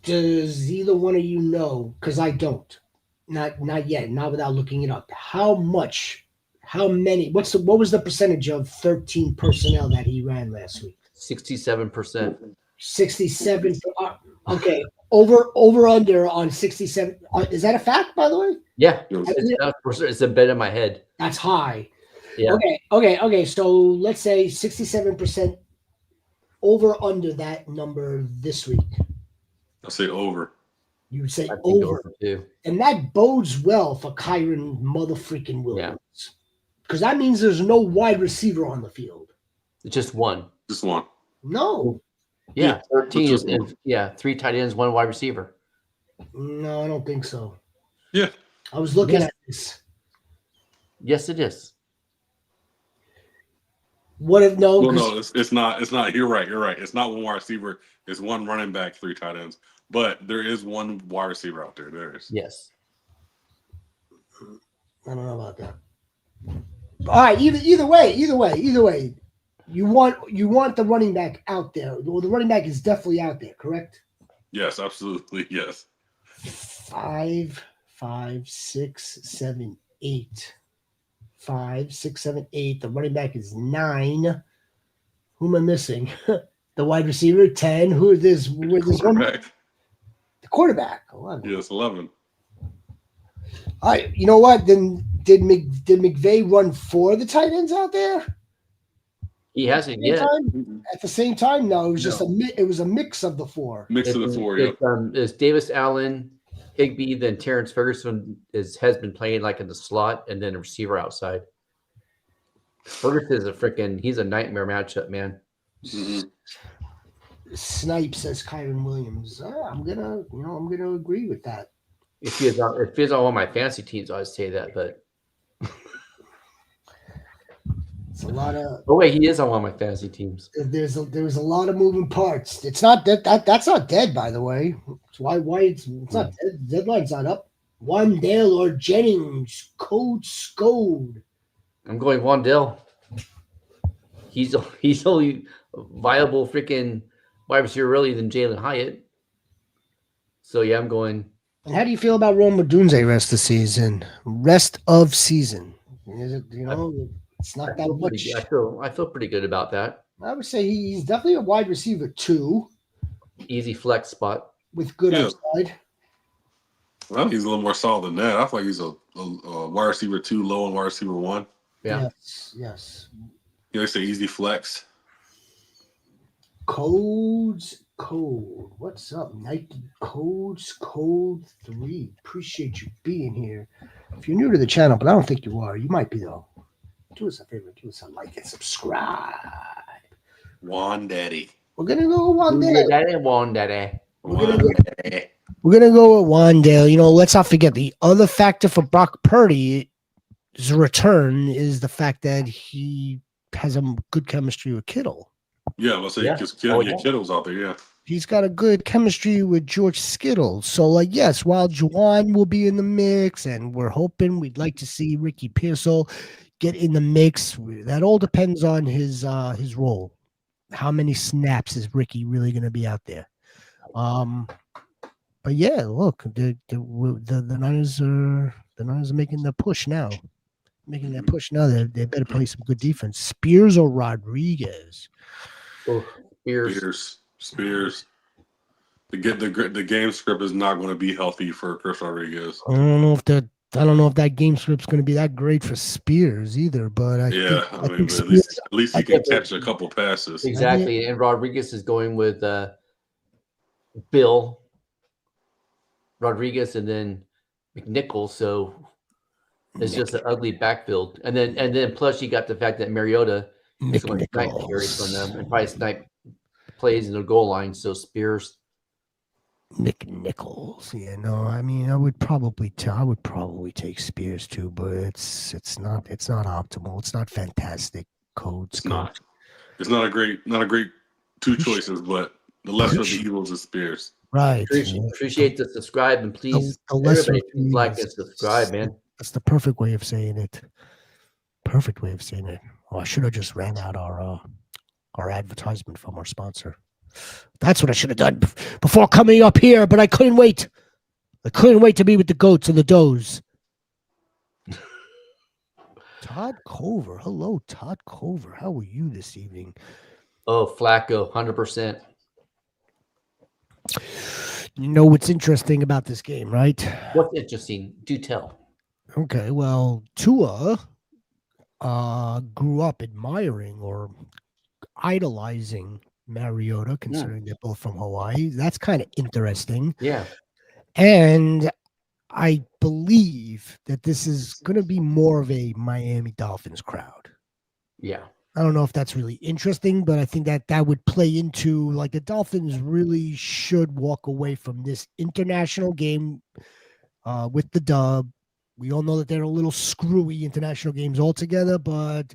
Does either one of you know? Because I don't. Not yet. Not without looking it up. How many? What was the percentage of 13 personnel that he ran last week? 67%. 67. Okay. Over under on 67. Is that a fact, by the way? Yeah, it's embedded in my head. That's high. Yeah. Okay. So let's say 67% over under that number this week. I'll say over. You would say I think over. too. And that bodes well for Kyron motherfreaking Williams. Yeah. Because that means there's no wide receiver on the field. It's just one. Just one. No. Yeah, 13 is one. 3 tight ends, 1 wide receiver. No, I don't think so. Yeah. I was looking at this. Yes, it is. What if no? Well, no, it's not. You're right. It's not 1 wide receiver. It's 1 running back, 3 tight ends. but there is one wide receiver out there. There is. Yes. I don't know about that. All right, either way. You want the running back out there. Well, the running back is definitely out there, correct? Yes, absolutely. Yes. 5, 6, 7, 8. 5, 6, 7, 8. The running back is 9. Who am I missing? The wide receiver, 10. Who is this? Quarterback. The quarterback, 11. Yes, 11. You know what? Then did McVay run 4 of the tight ends out there? He hasn't yet. At the same time, no. It was just a mix of the 4. Mix of the 4. Yep. It's Davis Allen, Higbee, then Terrence Ferguson has been playing like in the slot, and then a receiver outside. Ferguson is he's a nightmare matchup, man. Mm-hmm. Snipe says Kyron Williams. I'm gonna agree with that. If he's on one of my fantasy teams, I'd say that, but it's a lot of. Oh wait, he is on one of my fantasy teams. There's a lot of moving parts. It's not that's not dead, by the way. It's why it's not dead. Deadline's not up. Wandale or Jennings, code Scode. I'm going Wandale. He's only viable freaking wide receiver really than Jalen Hyatt. So yeah, I'm going. And how do you feel about Rome Odunze rest of season? Rest of season. Is it it's not that much. I feel pretty good about that. I would say he's definitely a wide receiver 2. Easy flex spot. With good upside. Well, he's a little more solid than that. I feel like he's a wide receiver 2, low and wide receiver 1. Yeah. Yes. You know, they say easy flex. Codes Code. What's up, Nike? Codes Code 3. Appreciate you being here. If you're new to the channel, but I don't think you are, you might be though. Do us a favor, do us a like and subscribe. Juan Daddy. We're gonna go with Juan Daddy. Juan Daddy. We're gonna go with Wandale. You know, let's not forget the other factor for Brock Purdy's return is the fact that he has a good chemistry with Kittle. Yeah, let's say because Kittle's out there. Yeah, he's got a good chemistry with George Kittle. So, like, yes, while Juwan will be in the mix, and we'd like to see Ricky Pearsall get in the mix. That all depends on his role. How many snaps is Ricky really going to be out there? But yeah, look, the Niners are making the push now. They better play some good defense. Spears or Rodriguez? Oh, Spears. The game script is not going to be healthy for Chris Rodriguez. I don't know if that game script's going to be that great for Spears either. But I think Spears, at least he can catch a couple passes. Exactly, and Rodriguez is going with Bill Rodriguez and then McNichols. So it's just an ugly backfield, and then plus you got the fact that Mariota is going to snipe carries from them and probably snipe plays in the goal line. So Spears, McNichols, I mean, I would probably take Spears too, but it's not optimal. It's not fantastic. It's not a great 2 choices, but the lesser of the evils is Spears. Right. Appreciate the subscribe, and please everybody like and subscribe, man. That's the perfect way of saying it. Oh, I should have just ran out our advertisement from our sponsor. That's what I should have done before coming up here, but I couldn't wait. I couldn't wait to be with the goats and the does. Todd Cover. Hello, Todd Cover. How are you this evening? Oh, Flacco, 100%. You know what's interesting about this game, right? What's interesting? Do tell. Okay, well, Tua grew up admiring or idolizing Mariota, considering they're both from Hawaii. That's kind of interesting. Yeah. And I believe that this is going to be more of a Miami Dolphins crowd. Yeah. I don't know if that's really interesting, but I think that would play into, like, the Dolphins really should walk away from this international game with the dub. We all know that they're a little screwy international games altogether, but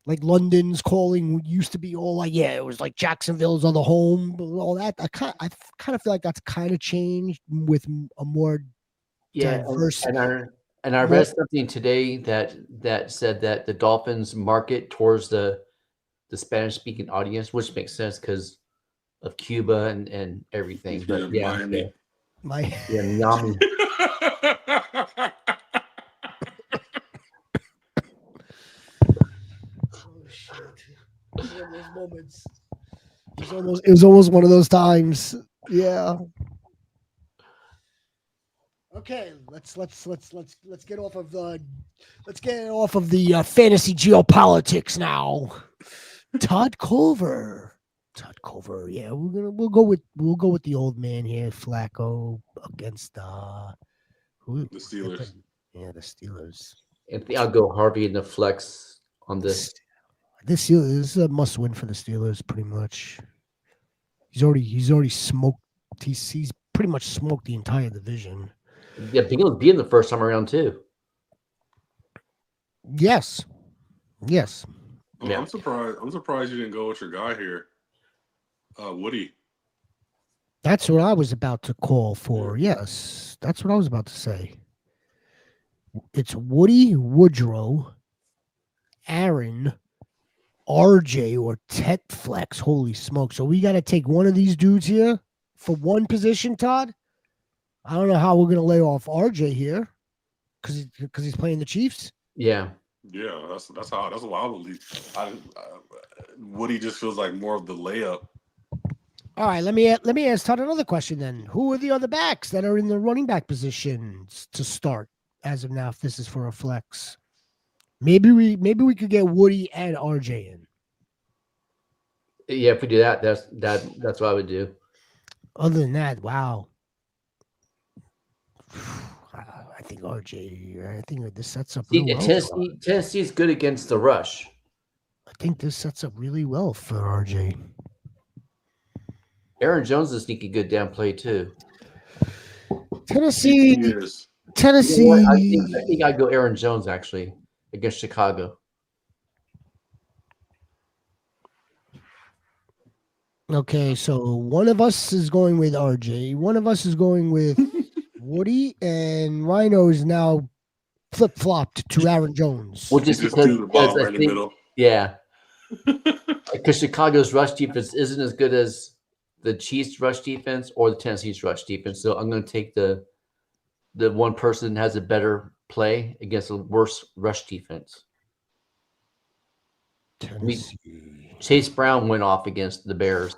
Like London's calling used to be all like, yeah, it was like Jacksonville's other home, all that. I kind of feel like that's kind of changed with a more Yeah, diverse. and I read something today that said that the Dolphins market towards the Spanish speaking audience, which makes sense because of Cuba and everything. But yeah, Miami. yeah, Miami. Oh shit! It was one of those moments. It was almost one of those times. Yeah. Okay, let's get off of the fantasy geopolitics now. Todd Culver. Yeah, we'll go with the old man here, Flacco against who? The Steelers. Yeah, the Steelers. I think I'll go Harvey in the flex on this. This is a must win for the Steelers, pretty much. He's already smoked. He's pretty much smoked the entire division. Yeah, Bengals beat him the first time around too. Yes. Oh, yeah. I'm surprised you didn't go with your guy here, Woody. That's what I was about to call for. Yes, that's what I was about to say. It's Woody Woodrow, Aaron, RJ, or Tet Flex. Holy smoke! So we got to take one of these dudes here for one position, Todd. I don't know how we're gonna lay off RJ here because he's playing the Chiefs. Yeah, that's why I believe. Woody just feels like more of the layup. All right, let me ask Todd another question then. Who are the other backs that are in the running back positions to start as of now? If this is for a flex, maybe we could get Woody and RJ in. Yeah, if we do that, that's what I would do. Other than that, wow. I think RJ. I think this sets up. Tennessee is good against the rush. I think this sets up really well for RJ. Aaron Jones is a sneaky good damn play too. Tennessee. You know I think I'd go Aaron Jones actually against Chicago. Okay, so one of us is going with RJ. One of us is going with Woody, and Rhino is now flip-flopped to Aaron Jones. Well, just because I think, yeah, because Chicago's rush defense isn't as good as the Chiefs' rush defense or the Tennessee's rush defense. So I'm going to take the one person that has a better play against a worse rush defense. Chase Brown went off against the Bears.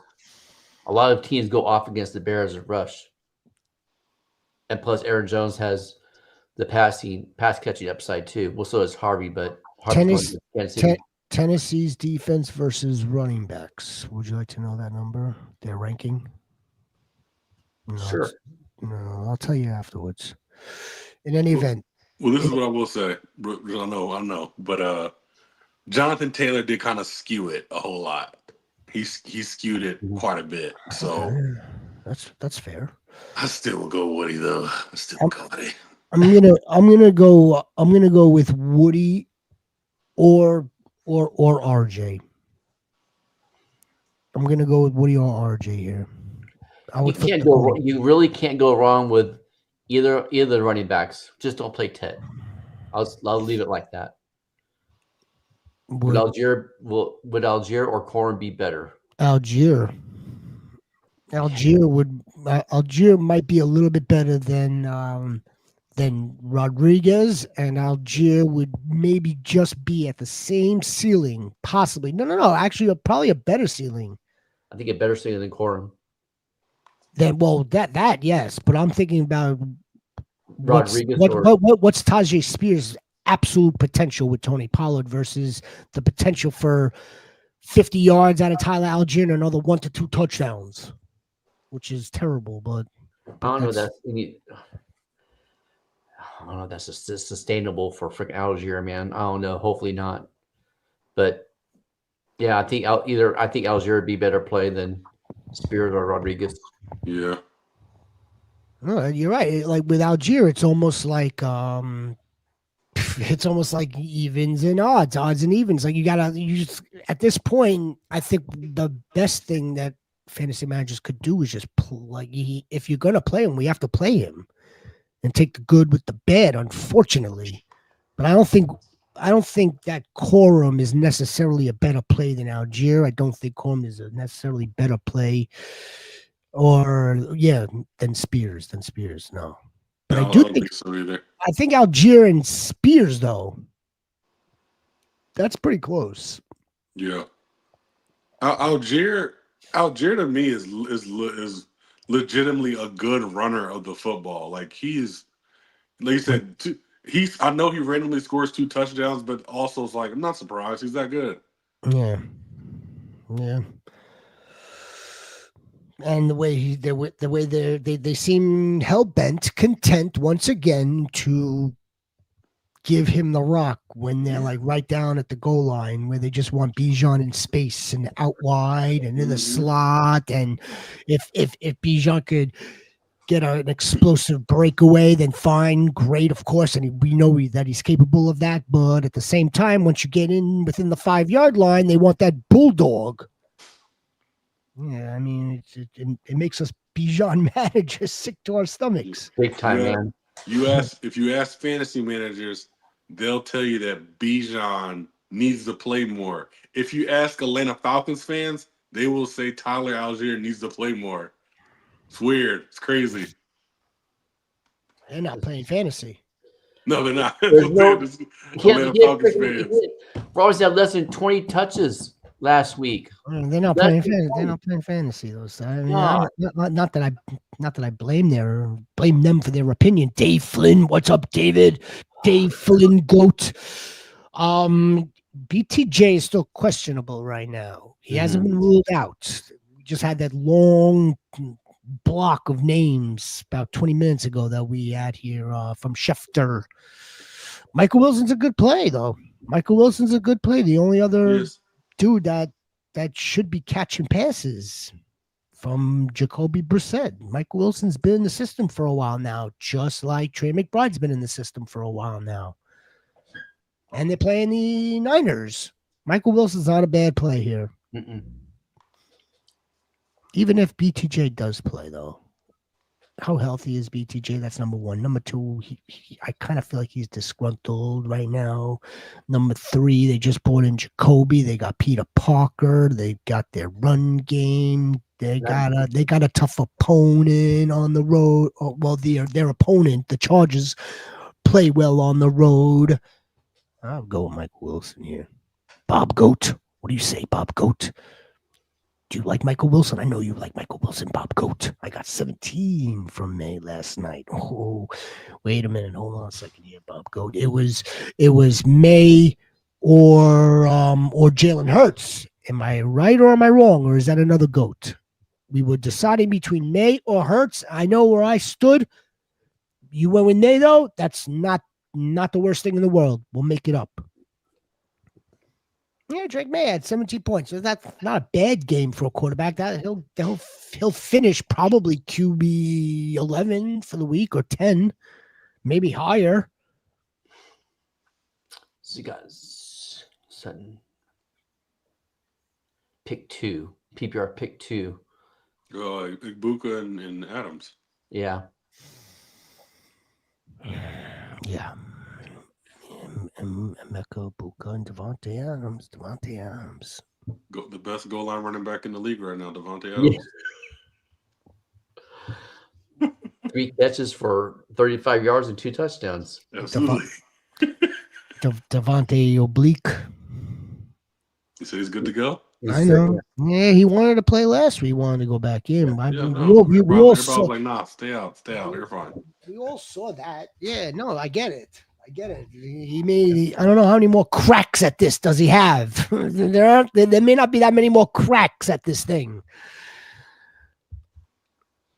A lot of teams go off against the Bears at rush. And plus, Aaron Jones has the pass catching upside too. Well, so does Harvey, but Tennessee's defense versus running backs. Would you like to know that number? Their ranking? No, sure. No, I'll tell you afterwards. In any event. Well, this is what I will say. I know. But Jonathan Taylor did kind of skew it a whole lot. He skewed it quite a bit. So that's fair. I still will go Woody though. I'm gonna go with Woody or RJ. I'm gonna go with Woody or RJ here. You really can't go wrong with either the running backs. Just don't play Ted. I'll leave it like that. Would Algier or Corn be better? Algier might be a little bit better than Rodriguez, and Algier would maybe just be at the same ceiling, possibly. No. Actually, probably a better ceiling. I think a better ceiling than Corum. That yes, but I'm thinking about Rodriguez. What's Tajay Spears' absolute potential with Tony Pollard versus the potential for 50 yards out of Tyler Algier and another 1 to 2 touchdowns, which is terrible. But I don't know that's sustainable for freaking Algier, man. I don't know. Hopefully not. But yeah, I think Algier would be better play than Spears or Rodriguez. Yeah. No, you're right. Like with Algier, it's almost like it's almost like evens and odds and evens. Like you just at this point, I think the best thing that fantasy managers could do is just if you're gonna play him, we have to play him and take the good with the bad. Unfortunately, but I don't think that Corum is necessarily a better play than Algier. I don't think Corum is a necessarily better play, than Spears. No, but No, I do don't think so either. I think Algier and Spears though. That's pretty close. Yeah, Algier to me is legitimately a good runner of the football. Like he's like you said, I know he randomly scores 2 touchdowns, but also it's like I'm not surprised he's that good. Yeah. And the way they seem hell bent, content once again to give him the rock when they're like right down at the goal line, where they just want Bijan in space and out wide and in the slot. And if Bijan could get an explosive breakaway, then fine, great, of course. And we know that he's capable of that. But at the same time, once you get in within the 5-yard line, they want that bulldog. Yeah, I mean, it makes us Bijan managers sick to our stomachs. Big time, man. If you ask fantasy managers, they'll tell you that Bijan needs to play more. If you ask Atlanta Falcons fans, they will say Tyler Algier needs to play more. It's weird. It's crazy. They're not playing fantasy. No, they're not. Atlanta Falcons fans. Royals had less than 20 touches last week. They're not playing fantasy. They're not playing fantasy. Those. I mean, not that I blame them for their opinion. Dave Flynn, what's up, David? Dave Flynn, goat. BTJ is still questionable right now. He hasn't been ruled out. We just had that long block of names about 20 minutes ago that we had here from Schefter. Michael Wilson's a good play, though. The only other dude that should be catching passes from Jacoby Brissett. Michael Wilson's been in the system for a while now, just like Trey McBride's been in the system for a while now. And they're playing the Niners. Michael Wilson's not a bad play here. Even if BTJ does play, though. How healthy is BTJ? That's number one. Number two, I kind of feel like he's disgruntled right now. Number three, they just brought in Jacoby. They got Peter Parker. They got their run game. They got a tough opponent on the road. Well, their opponent, the Chargers, play well on the road. I'll go with Michael Wilson here. Bob Goat. What do you say, Bob Goat? Do you like Michael Wilson? I know you like Michael Wilson, Bob Goat. I got 17 from May last night. Oh, wait a minute. Hold on a second here, Bob Goat. It was May or Jalen Hurts. Am I right or am I wrong? Or is that another Goat? We were deciding between May or Hurts. I know where I stood. You went with May, though. That's not the worst thing in the world. We'll make it up. Yeah, Drake May had 17 points. So that's not a bad game for a quarterback. That he'll finish probably QB 11 for the week or 10, maybe higher. So you guys, Sutton, pick 2, PPR pick 2. Ibuka and Adams. Yeah. Yeah. Emeka Buka and Devontae Adams. The best goal line running back in the league right now, Devontae Adams. Yeah. 3 catches for 35 yards and 2 touchdowns. Absolutely. Devontae Oblique. You say he's good to go? I know. Yeah, he wanted to play last week. He wanted to go back in. We all saw, like, nah, stay out. You're fine. We all saw that. Yeah, no, I get it. He may. I don't know how many more cracks at this does he have. There may not be that many more cracks at this thing.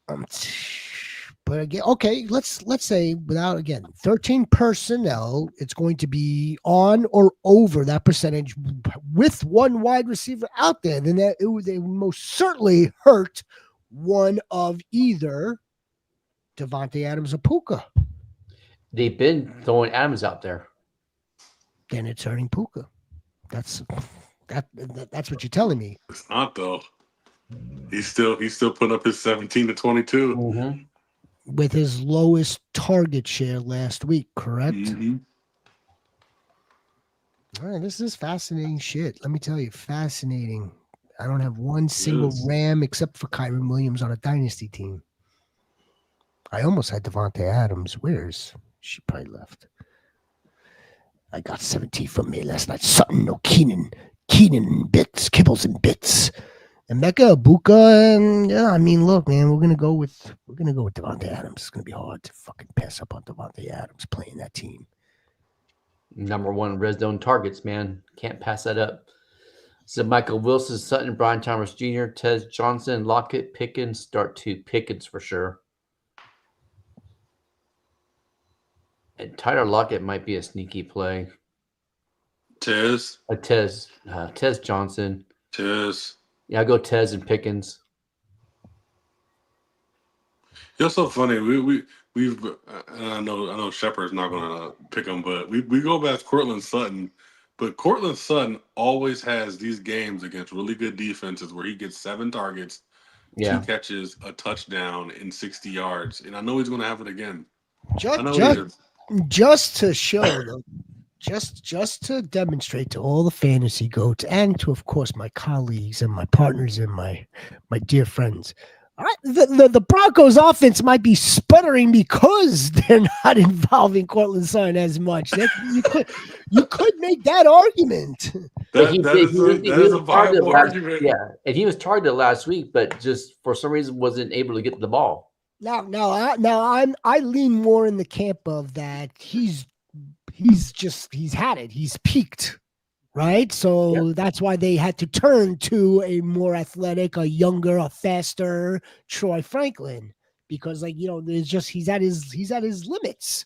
But again, okay, let's say without 13 personnel, it's going to be on or over that percentage with one wide receiver out there. Then they most certainly hurt one of either Devontae Adams or Puka. They've been throwing Adams out there. then it's hurting Puka. That's what you're telling me. It's not though. He's still putting up his 17 to 22. Mm-hmm. With his lowest target share last week, correct? Mm-hmm. All right, this is fascinating shit. Let me tell you, fascinating. I don't have one single Ram except for Kyron Williams on a dynasty team. I almost had Devontae Adams. Where's she? Probably left. I got 17 from me last night. Sutton, no Keenan and bits, Kibbles and bits, and Mecca, Buka, and yeah. I mean, look, man, we're gonna go with Devontae Adams. It's gonna be hard to fucking pass up on Devontae Adams playing that team. Number one red zone targets, man. Can't pass that up. So Michael Wilson, Sutton, Brian Thomas Jr., Tez Johnson, Lockett, Pickens. Start to Pickens for sure. And Tyler Lockett might be a sneaky play. Tez Johnson. Tez. Yeah, I'll go Tez and Pickens. It's so funny. We've I know Shepard's not going to pick him, but we go back to Cortland Sutton. But Cortland Sutton always has these games against really good defenses where he gets 7 targets, 2 catches, a touchdown, and 60 yards. And I know he's going to have it again. Just to show them, just to demonstrate to all the fantasy goats and to, of course, my colleagues and my partners and my dear friends. All right, the Broncos offense might be sputtering because they're not involving Cortland Sutton as much. You could make that argument. That is a viable argument. Yeah, and he was targeted last week, but just for some reason wasn't able to get the ball. I lean more in the camp of that he's had it. He's peaked, right? So that's why they had to turn to a more athletic, a younger, a faster Troy Franklin, because there's just he's at his limits.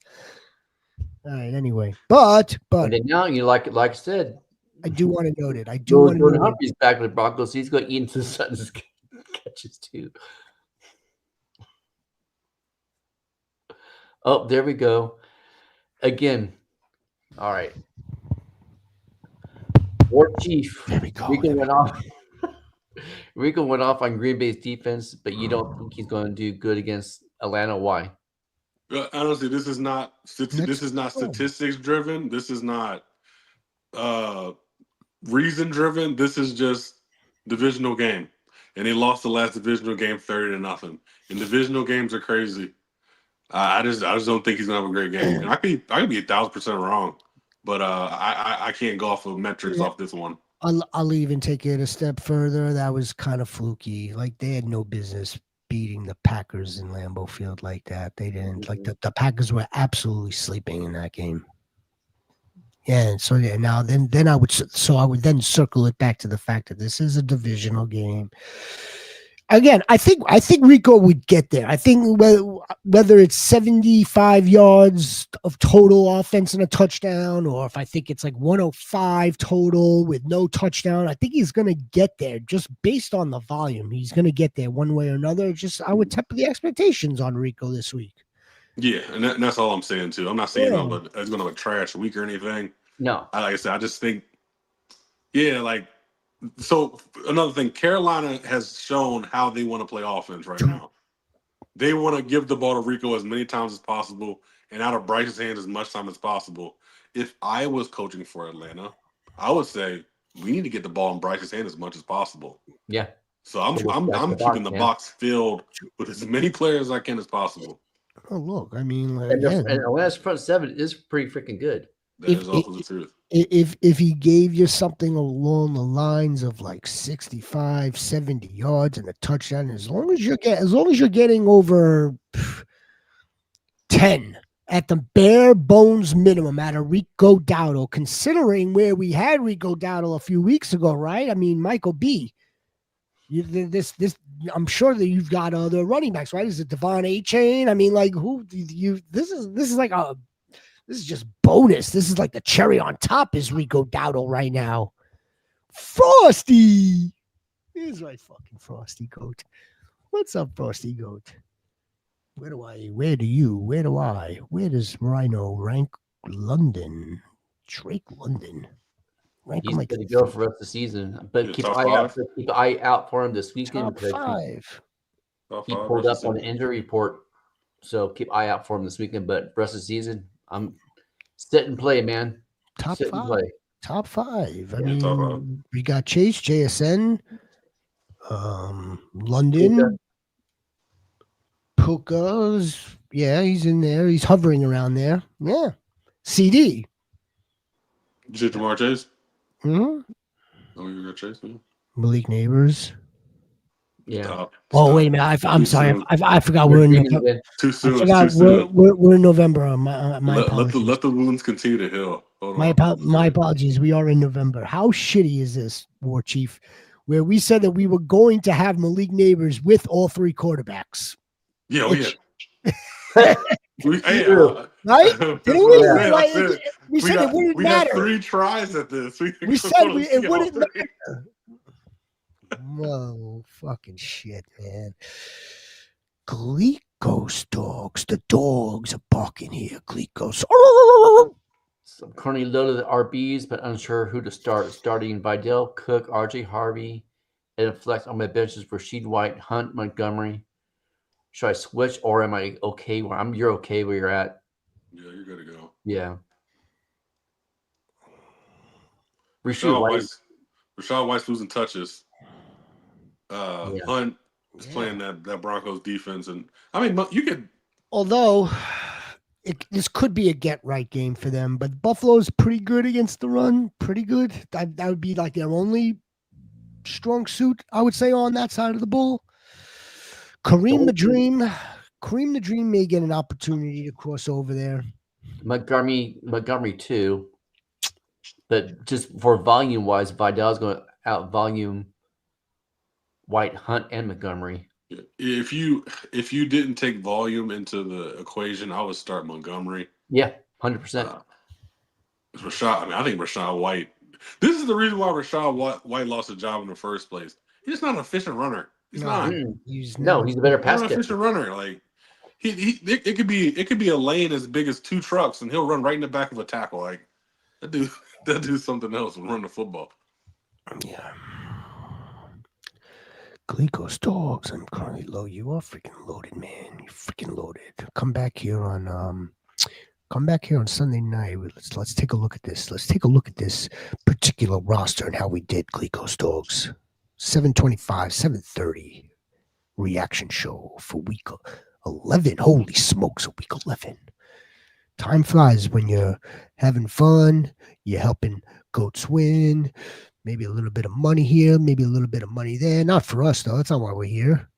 All right, anyway, but now like I said, I do want to note it. Jordan Humphrey's back with the Broncos. He's going to eat into Sutton's catches too. Oh, there we go. Again. All right. War Chief. There we go. Rico went off on Green Bay's defense, but you don't think he's going to do good against Atlanta? Why? Honestly, this is not statistics driven. This is not reason driven. This is just divisional game, and they lost the last divisional game 30-0. And divisional games are crazy. I just don't think he's gonna have a great game. And I could be 1,000% wrong, but I can't go off of metrics off this one. I'll even take it a step further. That was kind of fluky. Like, they had no business beating the Packers in Lambeau Field like that. They didn't. Like, the Packers were absolutely sleeping in that game. Yeah, and so now then I would then circle it back to the fact that this is a divisional game. Again, I think Rico would get there. I think whether it's 75 yards of total offense and a touchdown, or if I think it's like 105 total with no touchdown, I think he's going to get there just based on the volume. He's going to get there one way or another. I would temper the expectations on Rico this week. Yeah, and that's all I'm saying too. I'm not saying it's going to be a trash week or anything. No. Like I said, I just think, so another thing, Carolina has shown how they want to play offense right now. They want to give the ball to Rico as many times as possible and out of Bryce's hands as much time as possible. If I was coaching for Atlanta, I would say we need to get the ball in Bryce's hand as much as possible. Yeah. So I'm keeping the box filled with as many players as I can as possible. Oh, look, I mean, and Atlanta's front seven is pretty freaking good. That is also the truth. If he gave you something along the lines of like 65, 70 yards and a touchdown, as long as you're getting over 10 at the bare bones minimum out of Rico Dowdle, considering where we had Rico Dowdle a few weeks ago, right? I mean, Michael B. I'm sure that you've got other running backs, right? Is it Devon A-Chain? I mean, like, who you? This is just bonus. This is like the cherry on top is Rico Dowdle right now. Frosty. Here's my fucking Frosty Goat. What's up, Frosty Goat? Where does Rhino rank London? Drake London. Rank He's him like good to go for the rest of the season. But Yeah, keep top eye out. five. Keep an eye out for him this weekend top because 5. Top he five pulled rest of up on the the season. injury report. So keep eye out for him this weekend. But rest of the season, I'm sit and play, man. Top Sit and 5. play. Top 5. I Yeah, top five. mean, we got Chase, JSN, London, Puka's. Yeah, he's in there. He's hovering around there. Yeah. CD. Did Jamar Chase? hmm Oh, you got Chase? Yeah. Malik Neighbors. Yeah. Stop. Oh, Stop. wait a minute. I'm Too sorry. soon. I forgot We're we're in dreaming November. again. Too I soon. forgot Too soon. we're in November. My Let apologies. the wounds continue to heal. Hold My on. my apologies. We are in November. How shitty is this, War Chief? Where we said that we were going to have Malik Neighbors with all 3 quarterbacks. Yeah, oh yeah. Hey, True. Right? that's Didn't what we? I said. I Like, said we said it wouldn't we got matter. 3 tries at this. We said only it see all wouldn't 3. Whoa, fucking shit, man. Glicos dogs. The dogs are barking here. Glicos. So I'm currently loaded at RBs, but unsure who to start. Starting Vidal, Cook, RJ Harvey, and flex on my benches for Rasheed White, Hunt, Montgomery. Should I switch or am I okay where you're okay where you're at? Yeah, you're good to go. Yeah. Rasheed White. Rashad White's losing touches. Yeah. Hunt is playing that Broncos defense, and I mean, you could. Although this could be a get right game for them, but Buffalo's pretty good against the run. Pretty good. That would be like their only strong suit, I would say, on that side of the ball. Kareem the Dream may get an opportunity to cross over there. Montgomery too. But just for volume wise, Vidal's going to out volume White, Hunt, and Montgomery. If you didn't take volume into the equation, I would start Montgomery. Yeah, 100%. Rashad. I mean, I think Rashad White. This is the reason why Rashad White lost a job in the first place. He's just not an efficient runner. He's not. He's a better pass Not an efficient runner. Like it could be a lane as big as 2 trucks, and he'll run right in the back of a tackle. Like that dude's something else and run the football. Yeah. Glicos dogs. I'm currently low. You are freaking loaded, man. You're freaking loaded. Come back here on Sunday night. Let's take a look at this. Let's take a look at this particular roster and how we did Glicos dogs. 7:25, 7:30 reaction show for week 11. Holy smokes, a week 11. Time flies when you're having fun. You're helping goats win. Maybe a little bit of money here, maybe a little bit of money there. Not for us, though. That's not why we're here.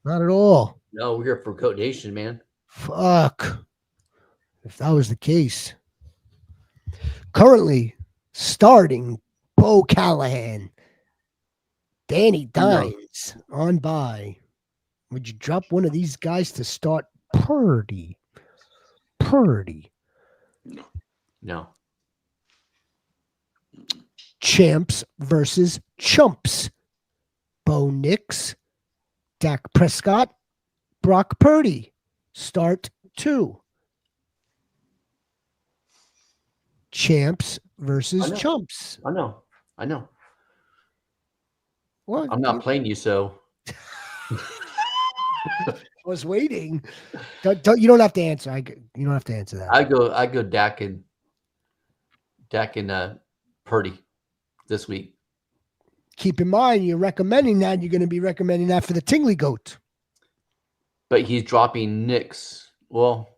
Not at all. No, we're here for Goat Nation, man. Fuck. If that was the case. Currently, starting Bo Callahan. Danny Dimes on bye. Would you drop one of these guys to start Purdy? No. Champs versus chumps. Bo Nix, Dak Prescott, Brock Purdy. Start 2. Champs versus chumps. I know. What? I'm not playing you, so. I was waiting. You don't have to answer. You don't have to answer that. I go Dak and Purdy this week. Keep in mind, you're recommending that. You're going to be recommending that for the Tingley Goat. But he's dropping Nix. Well,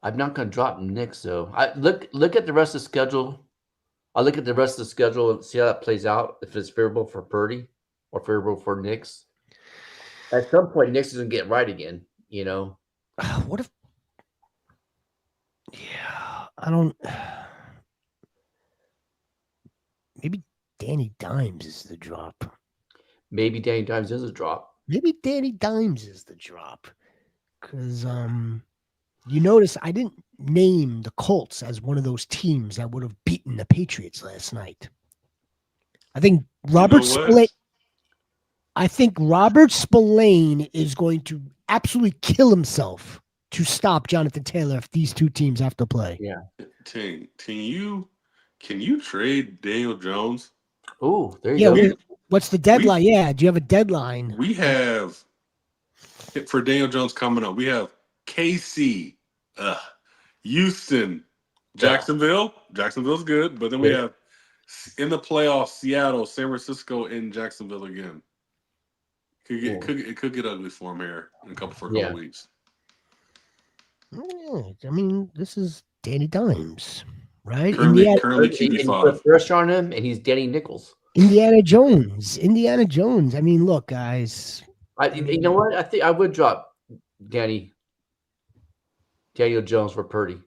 I'm not going to drop Nix, though. I look at the rest of the schedule. I'll look at the rest of the schedule and see how that plays out. If it's favorable for Purdy or favorable for Nix. At some point, Nix is going to get right again, you know? What if... Yeah, I don't... Maybe Danny Dimes is the drop. Maybe Danny Dimes is a drop. Maybe Danny Dimes is the drop. Because you notice I didn't name the Colts as one of those teams that would have beaten the Patriots last night. I think Robert Spillane is going to absolutely kill himself to stop Jonathan Taylor if these two teams have to play. Yeah. Ting, can you trade Daniel Jones? Oh, there you go. What's the deadline? Do you have a deadline? We have for Daniel Jones coming up. We have KC, Houston, Jacksonville. Jacksonville's good, but then we have in the playoffs Seattle, San Francisco, and Jacksonville again. It could get ugly for him here in a couple weeks. I mean, this is Danny Dimes, right? Currently And QB5. put pressure on him, and he's Danny Nichols. Indiana Jones. I mean, look, guys. You know what? I think I would drop Daniel Jones for Purdy.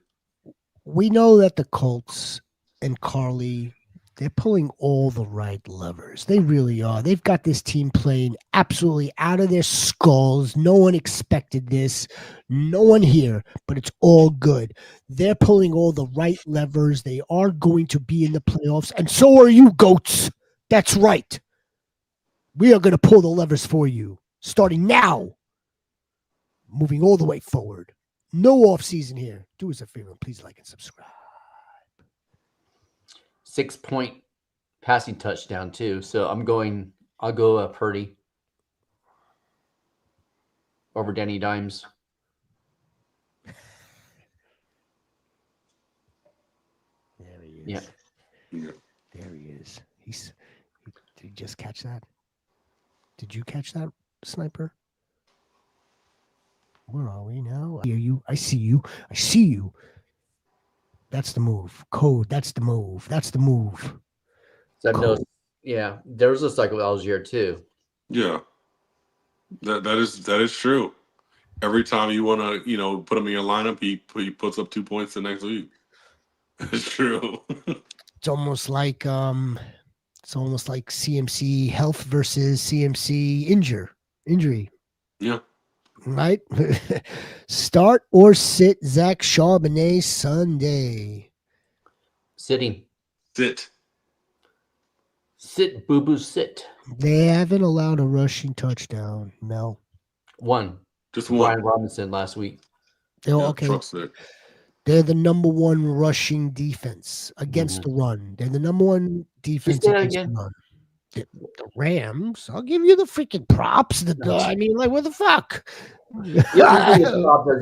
We know that the Colts and Carly, they're pulling all the right levers. They really are. They've got this team playing absolutely out of their skulls. No one expected this. No one here, but it's all good. They're pulling all the right levers. They are going to be in the playoffs, and so are you, Goats. That's right. We are going to pull the levers for you, starting now, moving all the way forward. No off season here. Do us a favor, please like and subscribe. 6-point passing touchdown too. So I'll go Purdy over Danny Dimes. There he is. Yeah. There he is. Did you just catch that? Did you catch that, Sniper? Where are we now? I hear you. I see you. I see you. That's the move. Code. That's the move. That's the move. So yeah, there was a cycle Algier too. Yeah, that is true. Every time you want to put him in your lineup, he puts up 2 points the next week. It's true. It's almost like CMC health versus CMC injury. Yeah. Right? Start or sit Zach Charbonnet Sunday. Sitting. Sit, boo-boo, sit. They haven't allowed a rushing touchdown, Mel. One. Just one. Brian Robinson last week. Okay. Trust it. They're the number one rushing defense against the run. They're the number one defense against the run. The Rams, I'll give you the freaking props. I mean, like, what the fuck? Yeah,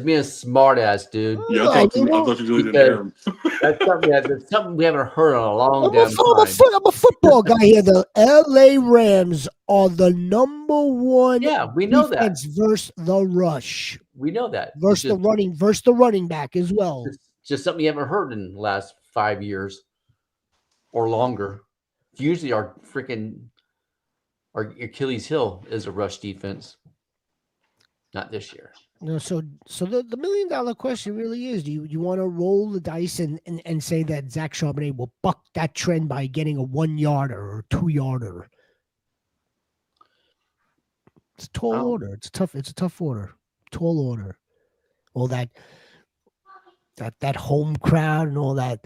being a smart ass, dude. Yeah, I thought you really didn't hear him. That's something we haven't heard in a long time. I'm a football guy here. The LA Rams are the number one. Yeah, we know that. Versus the rush. We know that. Versus the running back as well. It's just something you haven't heard in the last 5 years or longer. Usually our Achilles heel is a rush defense. Not this year. No, so the $1 million question really is: do you want to roll the dice and say that Zach Charbonnet will buck that trend by getting a 1-yarder or 2-yarder? It's a tall order. It's a tough order. Tall order. All that home crowd and all that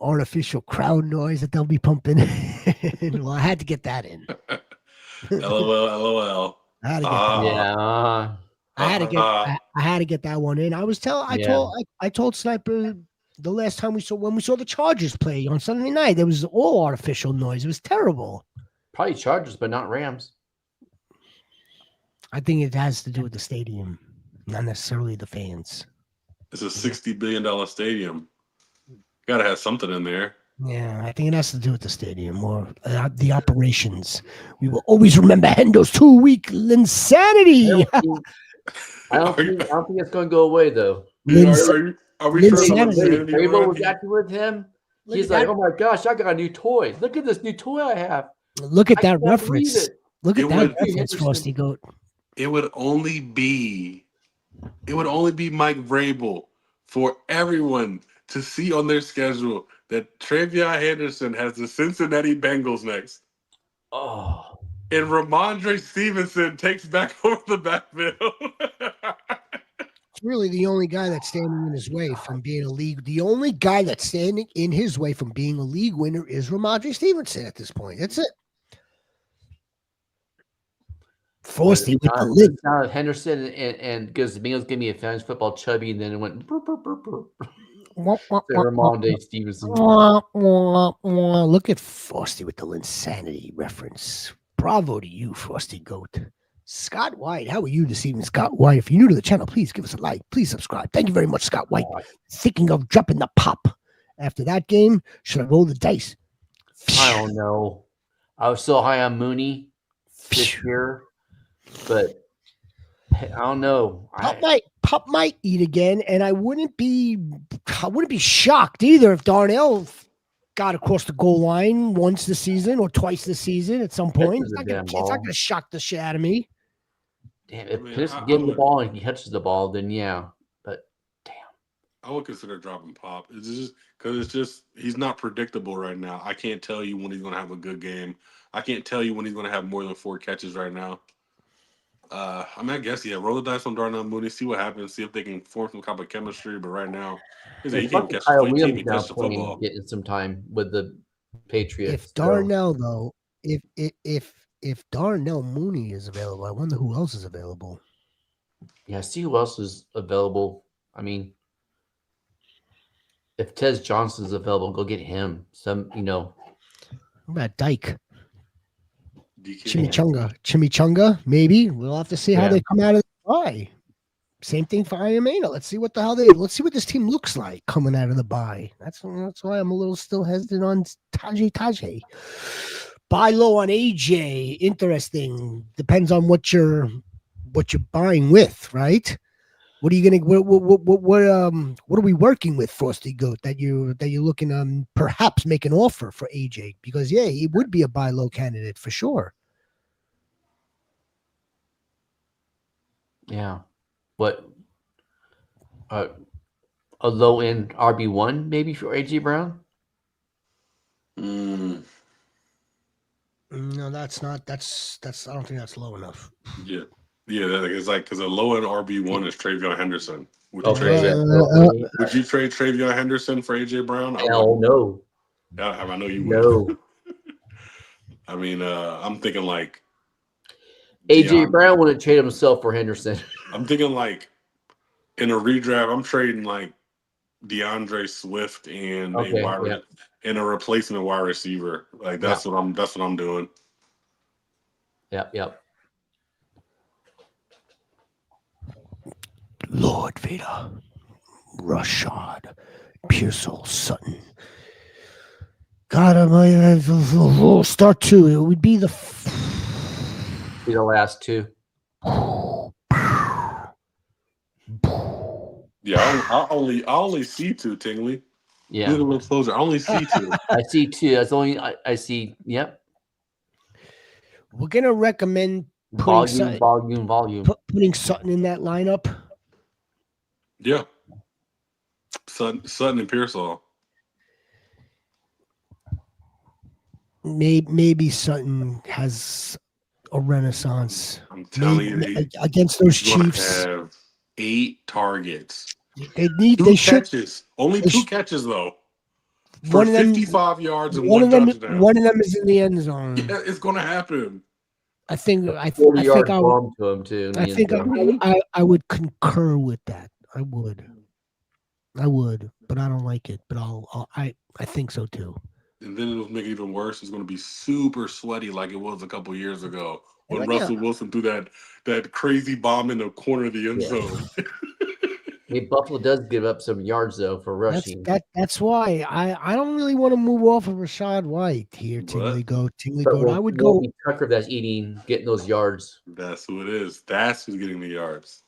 artificial crowd noise that they'll be pumping. Well, I had to get that in. LOL. I had to get that. Yeah. I had to get that one in. I told Sniper the last time when we saw the Chargers play on Sunday night, there was all artificial noise. It was terrible. Probably Chargers, but not Rams. I think it has to do with the stadium, not necessarily the fans. It's a $60 billion stadium. Got to have something in there. Yeah, I think it has to do with the stadium or the operations. We will always remember Hendo's 2-week insanity. I don't think it's going to go away, though. Are we sure? Rainbow was acting with him. He's like, oh my gosh, I got a new toy. Look at this new toy I have. Look at that reference. Look at that reference, Frosty Goat. It would only be Mike Vrabel for everyone to see on their schedule that Travion Henderson has the Cincinnati Bengals next. Oh. And Ramondre Stevenson takes back over the backfield. It's really the only guy that's standing in his way from being a league. The only guy that's standing in his way from being a league winner is Ramondre Stevenson at this point. That's it. Frosty with the The lid. sound of Henderson and because the Bengals gave me a fantasy football chubby, and then it went burp, burp, burp, burp. Ramondre Stevenson. Look at Frosty with the Linsanity reference. Bravo to you, Frosty Goat. Scott White, how are you this evening, Scott White? If you're new to the channel, please give us a like. Please subscribe. Thank you very much, Scott White. Thinking of dropping the pop after that game. Should I roll the dice? I don't know. I was so high on Mooney this year, but I don't know. Pup might eat again, and I wouldn't be shocked either if Darnell got across the goal line once this season or twice this season at some point. It's not going to shock the shit out of me. Damn, if Pitts gives him the ball and he catches the ball, then yeah. But damn, I would consider dropping Pop. It's just because he's not predictable right now. I can't tell you when he's going to have a good game. I can't tell you when he's going to have more than 4 catches right now. I guess roll the dice on Darnell Mooney, see what happens, see if they can form some kind of chemistry. But right now, he can't catch Kyle the Williams now catch the football. Getting some time with the Patriots. If Darnell though, if Darnell Mooney is available, I wonder who else is available. Yeah, see who else is available. I mean, if Tez Johnson is available, go get him. What about Dyke? Chimichanga, maybe. We'll have to see how they come out of the bye. Same thing for Iamena. Let's see what this team looks like coming out of the bye. That's why I'm a little still hesitant on Tajay. Buy low on AJ. Interesting. Depends on what you're buying with, right? What are you gonna what are we working with, Frosty Goat, that you're looking on perhaps make an offer for AJ? Because he would be a buy low candidate for sure. Yeah. What a low end RB1 maybe for AJ Brown? No, that's not. That's. I don't think that's low enough. Yeah. It's like because a low end RB1 is Travion Henderson. Would you trade Travion Henderson for AJ Brown? Hell no. I know you would. No. I mean, I'm thinking like AJ Brown wouldn't trade himself for Henderson. I'm thinking like in a redraft, I'm trading like DeAndre Swift and a replacement wide receiver. Like that's what I'm doing. Yep. Lord Vader, Rashad, Pearsall, Sutton. God, start 2. It would be the last 2. Yeah, I only see 2, Tingley. Yeah, a little closer. I only see 2. I see 2. That's only I see. Yep. We're gonna recommend volume. Putting Sutton in that lineup. Yeah, Sutton and Pearsall. Maybe Sutton has a renaissance. I'm telling you, against those Chiefs. Have 8 targets. They should. Only 2 catches though. For 55 yards and 1 touchdown. One of them is in the end zone. Yeah, it's gonna happen. I think I would concur with that. I would, but I don't like it. But I think so too. And then it'll make it even worse. It's going to be super sweaty like it was a couple years ago when Russell Wilson threw that crazy bomb in the corner of the end zone. Hey, Buffalo does give up some yards though for rushing. That's why I don't really want to move off of Rashad White here. Tingley Goat. I would go Tucker. That's getting those yards. That's who it is. That's who's getting the yards.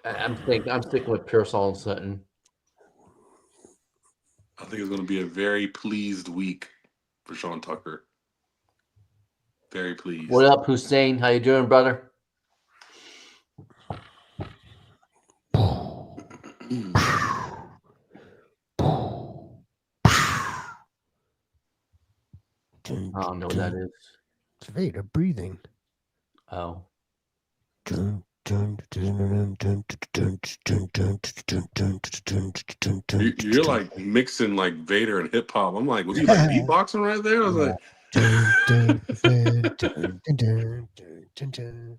I'm sticking with Pearsall and Sutton. I think it's going to be a very pleased week for Sean Tucker. Very pleased. What up, Hussein? How you doing, brother? I don't know what that is. It's Vader breathing. Oh. You're like mixing like Vader and hip hop. I'm like, was he like beatboxing right there? I was like, Dun, dun, dun, dun, dun, dun.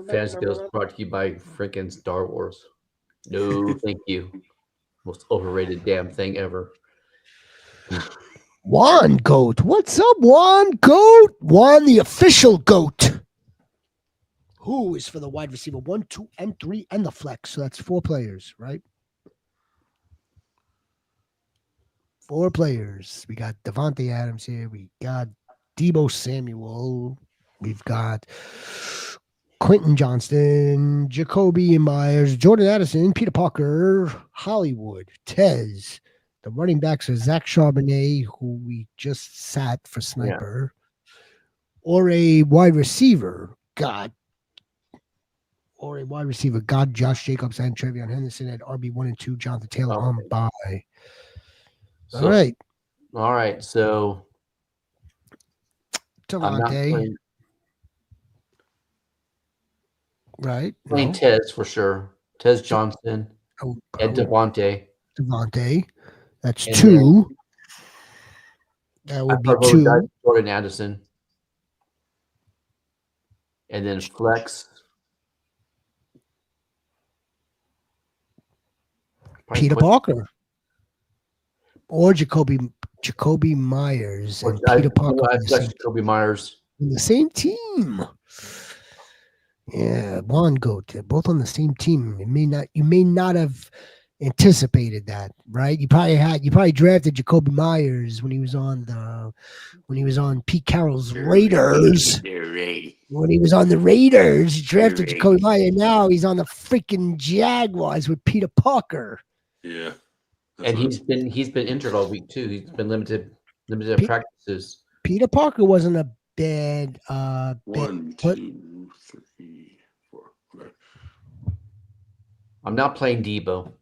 Fantasy Goats brought to you by freaking Star Wars. No, thank you. Most overrated damn thing ever. Juan Goat. What's up, Juan Goat? Juan, the official goat. Who is for the wide receiver 1, 2, and 3, and the flex. So that's 4 players, right? 4 players. We got Devontae Adams here. We got Deebo Samuel. We've got Quentin Johnston, Jacoby Myers, Jordan Addison, Peter Parker, Hollywood, Tez. The running backs are Zach Charbonnet, who we just sat for sniper, or a wide receiver. God, Josh Jacobs and Trevion Henderson at RB1 and 2, Jonathan Taylor on bye. So, all right. So Devontae. Right. Playing Tez for sure. Tez Johnson and Devontae. That's and 2. That would be 2. Jordan Addison. And then flex. Peter Parker. Or Jacoby Myers and Peter Parker. Jacoby Myers. On the same team. Yeah, Juan Goat. They're both on the same team. You may not have anticipated that, right? You probably drafted Jacoby Myers when he was on Pete Carroll's Raiders. When he was on the Raiders, you drafted Jacoby Myers. Now he's on the freaking Jaguars with Peter Parker. Yeah. And he's been injured all week too. He's been limited practices. Peter Parker wasn't a bad 1, 2, 3, 4. Okay. I'm not playing Deebo.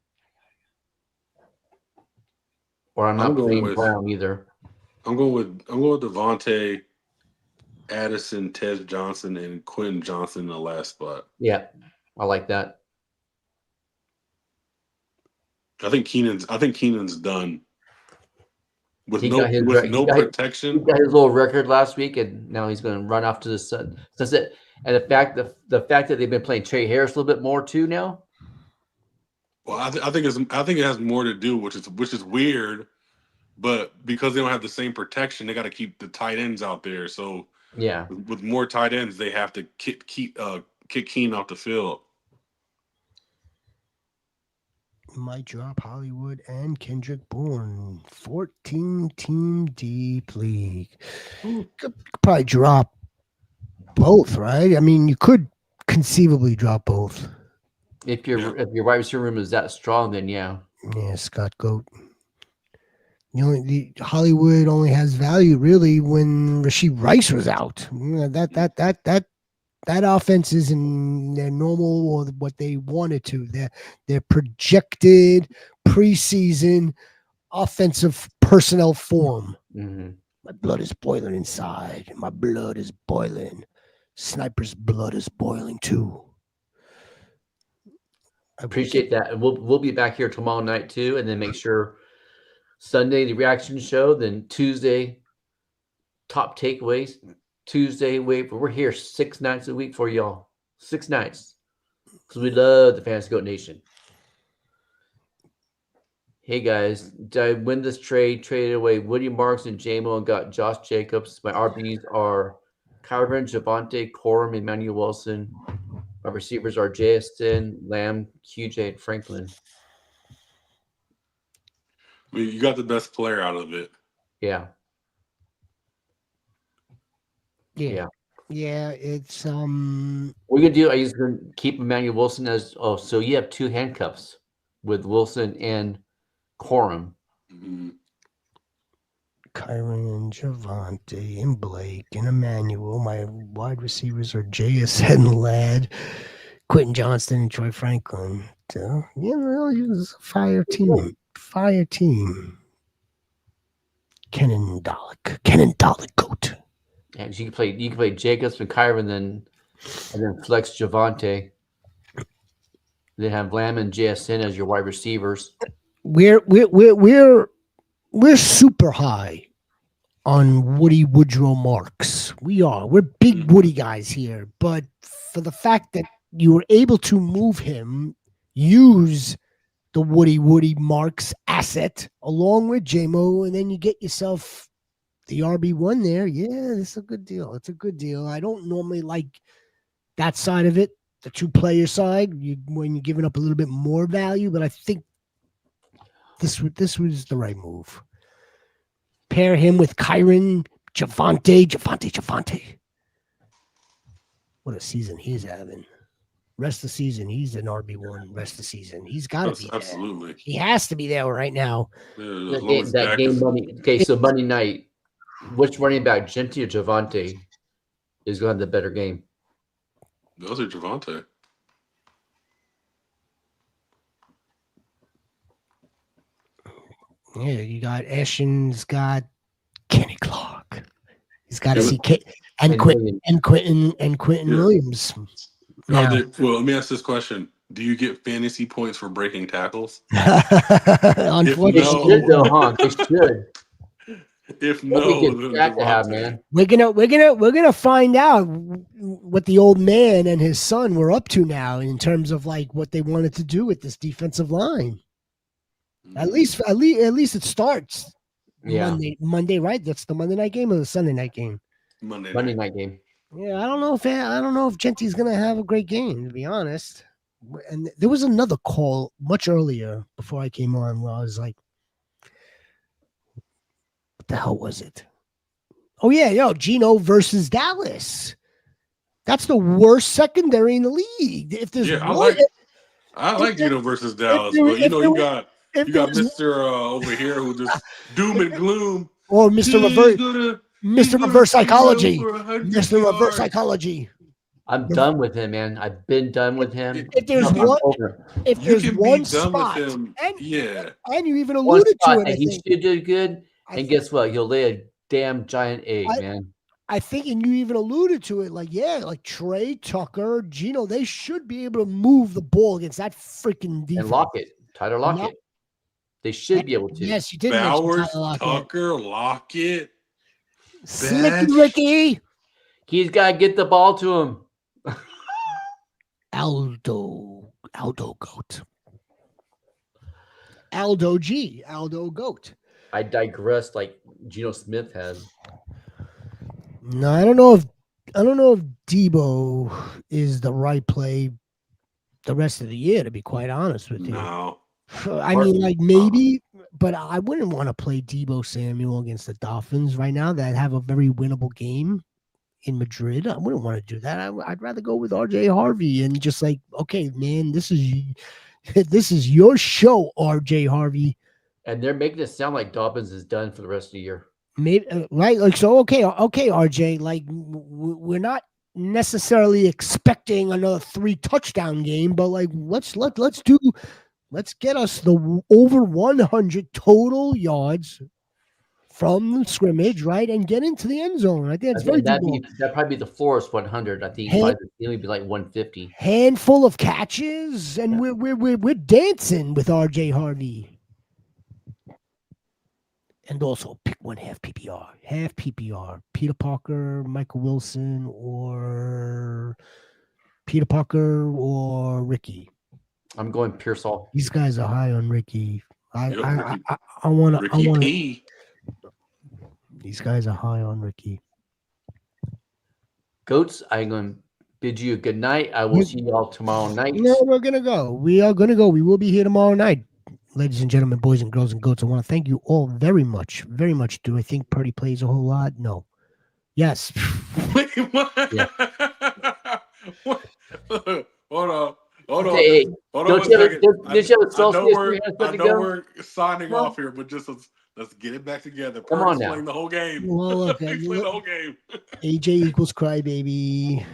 Or I'm not playing Brown either. I'm going with Devontae, Addison, Tez Johnson, and Quentin Johnson in the last spot. Yeah, I like that. I think Keenan's done. With no protection. He got his little record last week, and now he's going to run off to the sunset. And the fact that they've been playing Trey Harris a little bit more too now. Well, I think it has more to do, which is weird, but because they don't have the same protection, they got to keep the tight ends out there. So yeah, with more tight ends, they have to kick Keenan off the field. Might drop Hollywood and Kendrick Bourne. 14-team deep league. Could probably drop both, right? I mean, you could conceivably drop both. If your wide receiver room is that strong, then yeah. Yeah, Scott Goat. The Hollywood only has value really when Rashee Rice was out. That offense isn't their normal or what they wanted to. Their projected preseason offensive personnel form. Mm-hmm. My blood is boiling inside. My blood is boiling. Sniper's blood is boiling too. I appreciate that. And we'll be back here tomorrow night too, and then make sure Sunday the reaction show, then Tuesday top takeaways. Tuesday, we're here 6 nights a week for y'all. 6 nights. Because we love the Fantasy Goat Nation. Hey guys, did I win this trade? Traded away Woody Marks and J-Mo and got Josh Jacobs. My RBs are Kyron, Javonte, Corum, Emmanuel Wilson. My receivers are JSN, Lamb, QJ, and Franklin. I mean, you got the best player out of it. Yeah. Yeah, it's What are you gonna do? Are you just gonna keep Emmanuel Wilson as so you have 2 handcuffs with Wilson and Corum. Mm-hmm. Kyron and Javonte and Blake and Emmanuel. My wide receivers are JSN Ladd, Quentin Johnston, and Troy Franklin. So, it's a fire team. Kenan Dollick Goat. And you can play Jacobs and Kyron, and then flex Javonte. Then have Lamb and JSN as your wide receivers. We're super high on Woody Woodrow marks. We're big Woody guys here, but for the fact that you were able to move him, use the Woody marks asset along with JMO, and then you get yourself the RB1 there. Yeah, it's a good deal. It's a good deal. I don't normally like that side of it, the 2-player side, when you're giving up a little bit more value, but I think this was the right move. Pair him with Kyron, Javante. What a season he's having. Rest of the season, he's an RB1. Rest of the season, he's got to be there. Absolutely. He has to be there right now. Yeah, that game money. Okay, so Monday night, which running back, Genti or Javante, is going to have the better game? Those are Javante. Yeah, you got Eshen's got Kenny Clark. He's got to see Quentin Williams. Well, let me ask this question: do you get fantasy points for breaking tackles? Unfortunately, they should though, huh? They should. If no, man. We're gonna find out what the old man and his son were up to now in terms of like what they wanted to do with this defensive line. At least it starts Monday, right? That's the Monday night game or the Sunday night game? Monday night game. Yeah, I don't know if Genti's gonna have a great game, to be honest. And there was another call much earlier before I came on where I was like, what the hell was it? Oh yeah, Geno versus Dallas. That's the worst secondary in the league. If there's I like Geno versus Dallas, but you got Mr. Over here who just doom and gloom. Or Mr. Reverse Psychology. Mr. Reverse Psychology. I'm done with him, man. I've been done with him. If there's one spot, and you even alluded to it, he should do good. And guess what? He'll lay a damn giant egg, man. I think, and you even alluded to it, like Trey, Tucker, Geno, they should be able to move the ball against that freaking defense. And Lockett, Tyler Lockett. They should be able to. Yes, you did. Bowers, Tucker, Lockett. Slicky Ricky. He's got to get the ball to him. Aldo Goat. Aldo Goat. I digress like Geno Smith has. No, I don't know if Debo is the right play the rest of the year, to be quite honest with you. No. I mean, like maybe, but I wouldn't want to play Debo Samuel against the Dolphins right now that have a very winnable game in Madrid. I wouldn't want to do that. I'd rather go with RJ Harvey and just like, okay, man, this is your show, RJ Harvey. And they're making it sound like Dobbins is done for the rest of the year. Maybe right, like so. Okay, RJ. Like we're not necessarily expecting another 3 touchdown game, but like let's get us the over 100 total yards from the scrimmage, right, and get into the end zone. I think that's that'd probably be the floor is 100. I think it'd be like 150. Handful of catches, and we're dancing with RJ Harvey. And also pick one half PPR. Peter Parker, Michael Wilson, or Ricky. I'm going Pearsall. These guys are high on Ricky. I want to. These guys are high on Ricky. Goats, I'm going to bid you a good night. I will see you all tomorrow night. No, we're going to go. We are going to go. We will be here tomorrow night. Ladies and gentlemen, boys and girls and goats, I want to thank you all very much. Very much. Do I think Purdy plays a whole lot? No. Yes. Wait, what? Yeah. What? Hold on. Hey, hold on. I know we're signing off here, but just let's get it back together. Come on now. Playing the whole game. Well, look, playing the whole game. AJ equals crybaby.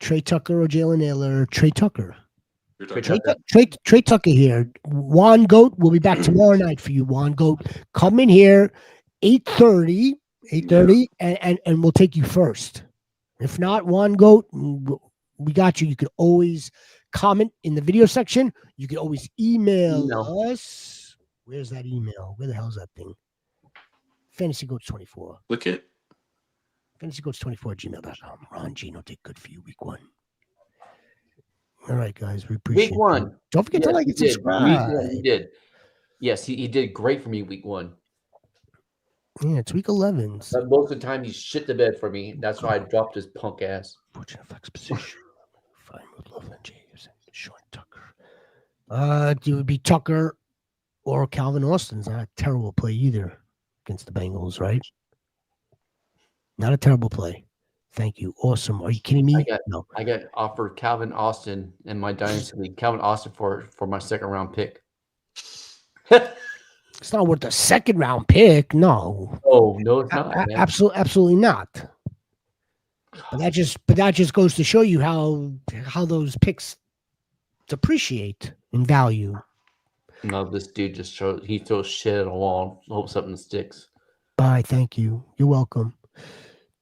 Trey Tucker or Jalen Naylor. Trey Tucker. Trey Tucker here. Juan Goat will be back tomorrow night for you. Juan Goat, come in here 8:30, and we'll take you first. If not, Juan Goat, we got you. You could always comment in the video section. You could always email us. Where's that email? Where the hell is that thing? FantasyGoats24. Look it. FantasyGoats24@gmail.com. Ron Gino did good for you week 1. All right, guys. We appreciate Week 1. you. Don't forget to like and he did. subscribe. Week 1, he did. Yes, he did great for me week 1. Yeah, it's week 11. But most of the time, he shit the bed for me. That's why I dropped his punk ass. Fortune FX position. Fine with Loveland James and Sean Tucker. It would be Tucker or Calvin Austin's not a terrible play either against the Bengals, right? Not a terrible play. Thank you. Awesome. Are you kidding me? No. I got offered Calvin Austin in my dynasty league. Calvin Austin for my second round pick. It's not worth a second round pick. No. Oh no, it's not. Man. Absolutely not. But that just goes to show you how those picks depreciate in value. No, this dude just throws shit at a wall. Hope something sticks. Bye. Thank you. You're welcome.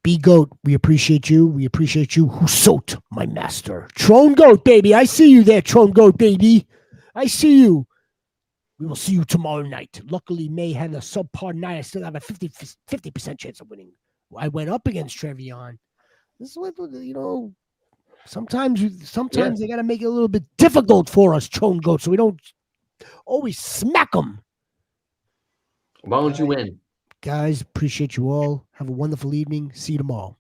B Goat, we appreciate you. We appreciate you. Husot, my master. Trone Goat, baby. I see you there, Trone Goat, baby. I see you. We will see you tomorrow night. Luckily, May had a subpar night. I still have a 50% chance of winning. I went up against Trevion. This is what, sometimes they got to make it a little bit difficult for us, Trone Goat, so we don't always smack them. Why don't you win? Guys, appreciate you all. Have a wonderful evening. See you tomorrow.